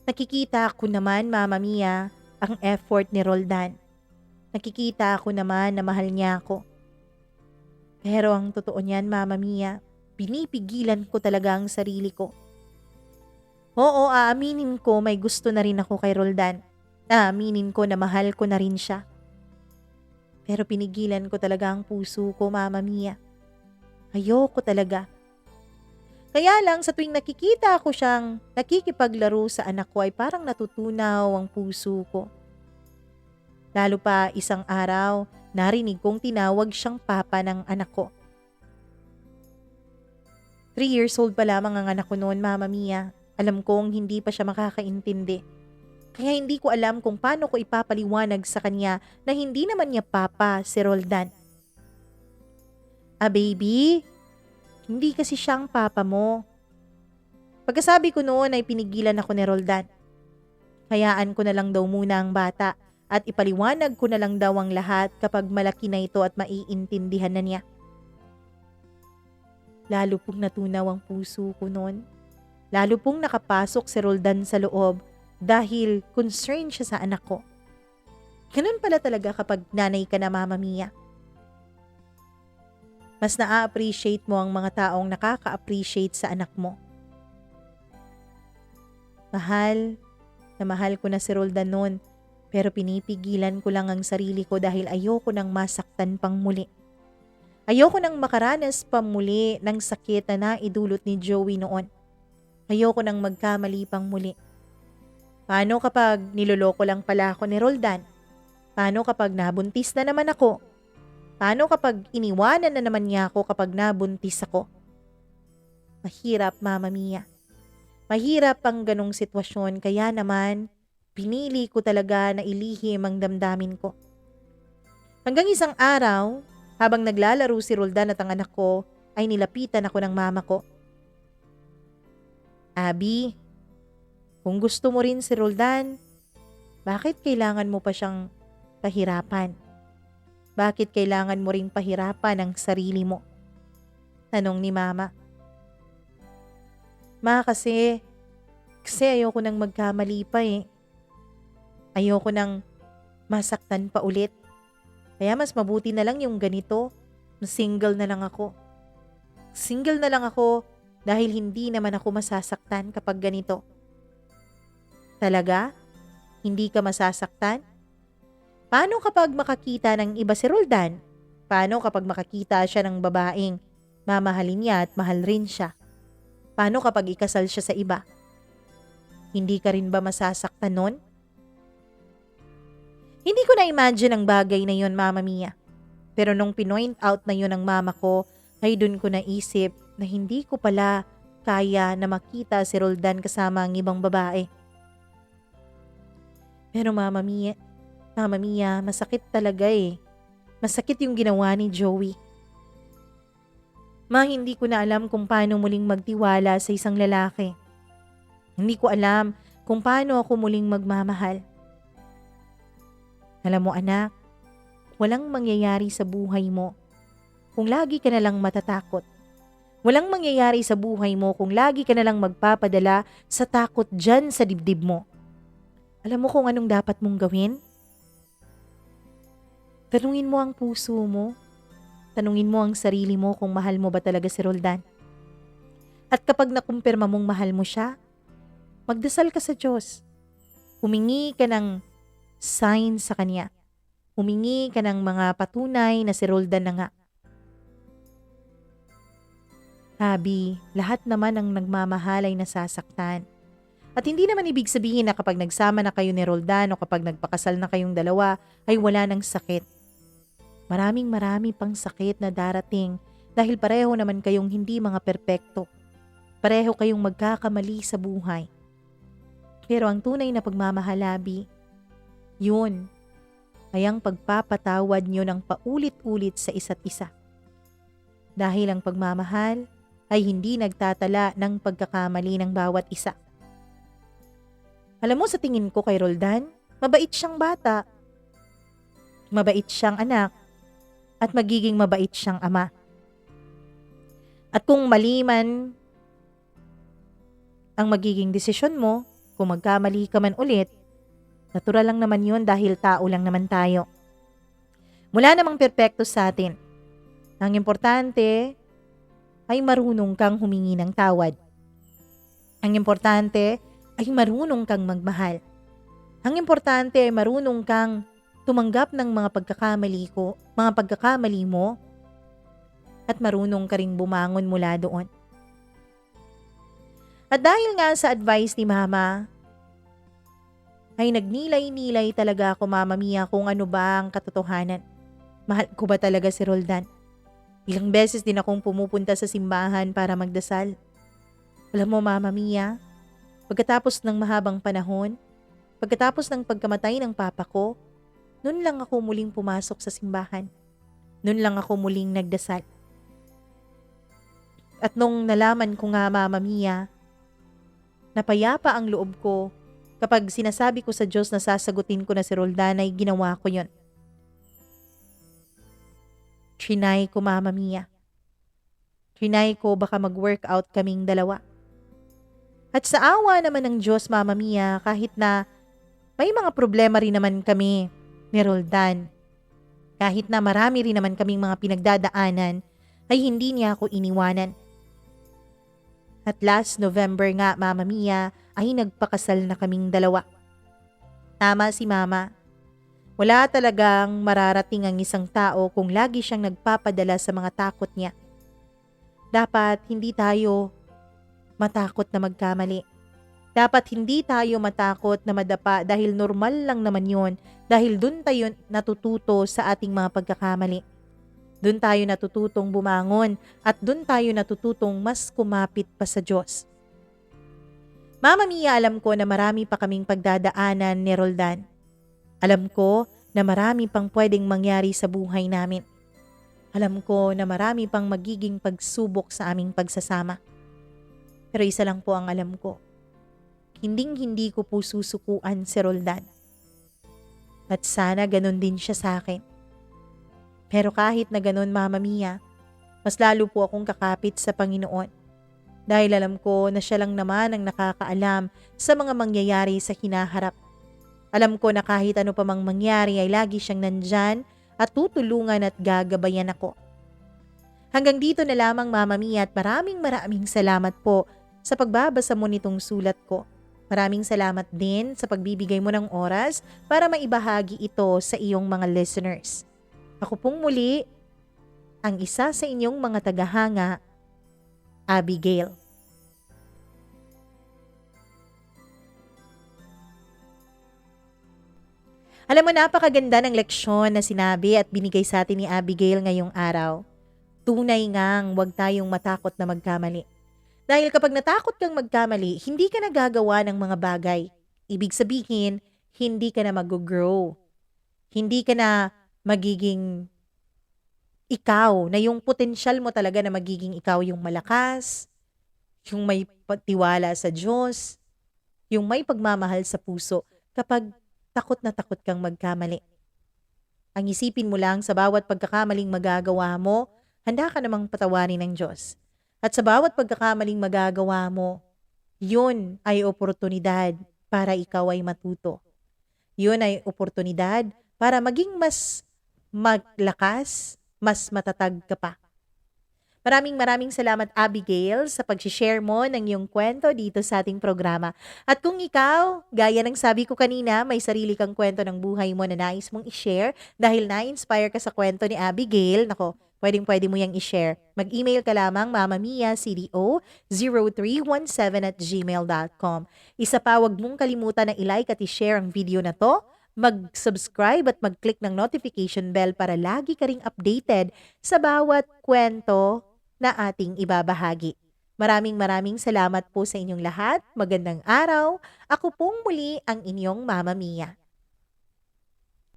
Nakikita ko naman, Mama Mia, ang effort ni Roldan. Nakikita ko naman na mahal niya ako. Pero ang totoo niyan, Mama Mia, pinipigilan ko talaga ang sarili ko. Oo, aaminin ko may gusto na rin ako kay Roldan. Aaminin ko na mahal ko na rin siya. Pero pinigilan ko talaga ang puso ko, Mama Mia. Ayoko talaga. Kaya lang sa tuwing nakikita ko siyang nakikipaglaro sa anak ko ay parang natutunaw ang puso ko. Lalo pa isang araw, narinig kong tinawag siyang papa ng anak ko. 3 years old pa lamang ang anak ko noon, Mama Mia. Alam kong hindi pa siya makakaintindi. Kaya hindi ko alam kung paano ko ipapaliwanag sa kanya na hindi naman niya papa si Roldan. Baby, hindi kasi siyang papa mo. Pagkasabi ko noon ay pinigilan ako ni Roldan. Hayaan ko na lang daw muna ang bata at ipaliwanag ko na lang daw ang lahat kapag malaki na ito at maiintindihan na niya. Lalo pong natunaw ang puso ko noon. Lalo pong nakapasok si Roldan sa loob dahil concerned siya sa anak ko. Ganun pala talaga kapag nanay ka na, Mama Mia. Mas na-appreciate mo ang mga taong nakaka-appreciate sa anak mo. Mahal ko na si Roldan noon, pero pinipigilan ko lang ang sarili ko dahil ayoko nang masaktan pang muli. Ayoko nang makaranas pang muli ng sakit na naidulot ni Joey noon. Ayoko nang magkamali pang muli. Paano kapag niloloko lang pala ako ni Roldan? Paano kapag nabuntis na naman ako? Paano kapag iniwanan na naman niya ako kapag nabuntis ako? Mahirap, Mama Mia. Mahirap ang ganong sitwasyon kaya naman pinili ko talaga na ilihim ang damdamin ko. Hanggang isang araw, habang naglalaro si Roldan at ang anak ko, ay nilapitan ako ng mama ko. Abby, kung gusto mo rin si Roldan, bakit kailangan mo pa siyang pahirapan? Bakit kailangan mo ring pahirapan ang sarili mo? Tanong ni mama. Ma, kasi ayoko nang magkamali pa eh. Ayoko nang masaktan pa ulit. Kaya mas mabuti na lang yung ganito. Single na lang ako. Single na lang ako dahil hindi naman ako masasaktan kapag ganito. Talaga? Hindi ka masasaktan? Paano kapag makakita ng iba si Roldan? Paano kapag makakita siya ng babaeng mamahalin niya at mahal rin siya? Paano kapag ikasal siya sa iba? Hindi ka rin ba masasaktan nun? Hindi ko na-imagine ang bagay na yun, Mama Mia. Pero nung pinoint out na yun ng mama ko, ay dun ko naisip na hindi ko pala kaya na makita si Roldan kasama ang ibang babae. Pero Mama Mia, masakit talaga eh. Masakit yung ginawa ni Joey. Ma, hindi ko na alam kung paano muling magtiwala sa isang lalaki. Hindi ko alam kung paano ako muling magmamahal. Alam mo anak, walang mangyayari sa buhay mo kung lagi ka nalang matatakot. Walang mangyayari sa buhay mo kung lagi ka nalang magpapadala sa takot dyan sa dibdib mo. Alam mo kung anong dapat mong gawin? Tanungin mo ang puso mo. Tanungin mo ang sarili mo kung mahal mo ba talaga si Roldan. At kapag nakumpirma mong mahal mo siya, magdasal ka sa Diyos. Humingi ka ng sign sa Kanya. Humingi ka ng mga patunay na si Roldan na nga. Abby, lahat naman ng nagmamahal ay nasasaktan. At hindi naman ibig sabihin na kapag nagsama na kayo ni Roldan o kapag nagpakasal na kayong dalawa ay wala ng sakit. Marami pang sakit na darating dahil pareho naman kayong hindi mga perpekto. Pareho kayong magkakamali sa buhay. Pero ang tunay na pagmamahal, Abby, yun ay ang pagpapatawad nyo ng paulit-ulit sa isa't isa. Dahil ang pagmamahal ay hindi nagtatala ng pagkakamali ng bawat isa. Alam mo, sa tingin ko kay Roldan, mabait siyang bata. Mabait siyang anak. At magiging mabait siyang ama. At kung mali man ang magiging desisyon mo, kung magkamali ka man ulit, natural lang naman yun dahil tao lang naman tayo. Wala namang perpekto sa atin. Ang importante ay marunong kang humingi ng tawad. Ang importante ay marunong kang magmahal. Ang importante ay marunong kang tumanggap ng mga pagkakamali mo at marunong ka ring bumangon mula doon. At dahil nga sa advice ni Mama, ay nagnilay-nilay talaga ako, Mama Mia, kung ano ba ang katotohanan. Mahal ko ba talaga si Roldan? Ilang beses din akong pumupunta sa simbahan para magdasal. Alam mo, Mama Mia, pagkatapos ng mahabang panahon, pagkatapos ng pagkamatay ng papa ko, noon lang ako muling pumasok sa simbahan. Noon lang ako muling nagdasal. At nung nalaman ko nga, Mama Mia, napayapa ang loob ko kapag sinasabi ko sa Diyos na sasagutin ko na si Roldan ay ginawa ko yon. Trinay ko, Mama Mia. Trinay ko baka mag-workout kaming dalawa. At sa awa naman ng Diyos, Mama Mia, kahit na may mga problema rin naman kami ni Roldan, kahit na marami rin naman kaming mga pinagdadaanan, ay hindi niya ako iniwanan. At last November nga, Mama Mia, ay nagpakasal na kaming dalawa. Tama si Mama. Wala talagang mararating ang isang tao kung lagi siyang nagpapadala sa mga takot niya. Dapat hindi tayo matakot na magkamali. Dapat hindi tayo matakot na madapa dahil normal lang naman yun dahil dun tayo natututo sa ating mga pagkakamali. Doon tayo natututong bumangon at doon tayo natututong mas kumapit pa sa Diyos. Mama Mia, alam ko na marami pa kaming pagdadaanan ni Roldan. Alam ko na marami pang pwedeng mangyari sa buhay namin. Alam ko na marami pang magiging pagsubok sa aming pagsasama. Pero isa lang po ang alam ko. Hinding-hindi ko po susukuan si Roldan. At sana ganun din siya sa akin. Pero kahit na ganun, Mama Mia, mas lalo po akong kakapit sa Panginoon. Dahil alam ko na siya lang naman ang nakakaalam sa mga mangyayari sa hinaharap. Alam ko na kahit ano pa mang mangyari ay lagi siyang nandyan at tutulungan at gagabayan ako. Hanggang dito na lamang, Mama Mia, at maraming salamat po sa pagbabasa mo nitong sulat ko. Maraming salamat din sa pagbibigay mo ng oras para maibahagi ito sa iyong mga listeners. Ako pong muli, ang isa sa inyong mga tagahanga, Abigail. Alam mo, napakaganda ng leksyon na sinabi at binigay sa atin ni Abigail ngayong araw. Tunay ngang huwag tayong matakot na magkamali. Dahil kapag natakot kang magkamali, hindi ka nagagawa ng mga bagay. Ibig sabihin, hindi ka na mag-grow. Hindi ka na magiging ikaw, na yung potensyal mo talaga na magiging ikaw yung malakas, yung may tiwala sa Diyos, yung may pagmamahal sa puso kapag takot na takot kang magkamali. Ang isipin mo lang, sa bawat pagkakamaling magagawa mo, handa ka namang patawarin ng Diyos. At sa bawat pagkakamaling magagawa mo, yun ay oportunidad para ikaw ay matuto. Yun ay oportunidad para maging mas maglakas, mas matatag ka pa. Maraming salamat, Abigail, sa pag-share mo ng iyong kwento dito sa ating programa. At kung ikaw, gaya ng sabi ko kanina, may sarili kang kwento ng buhay mo na nais mong i-share dahil na-inspire ka sa kwento ni Abigail, nako, pwedeng-pwede mo yang i-share. Mag-email ka lamang, mamamiacdo0317@gmail.com. Isa pa, huwag mong kalimutan na i-like at i-share ang video na to. Mag-subscribe at mag-click ng notification bell para lagi ka ring updated sa bawat kwento na ating ibabahagi. Maraming salamat po sa inyong lahat. Magandang araw. Ako pong muli ang inyong Mama Mia.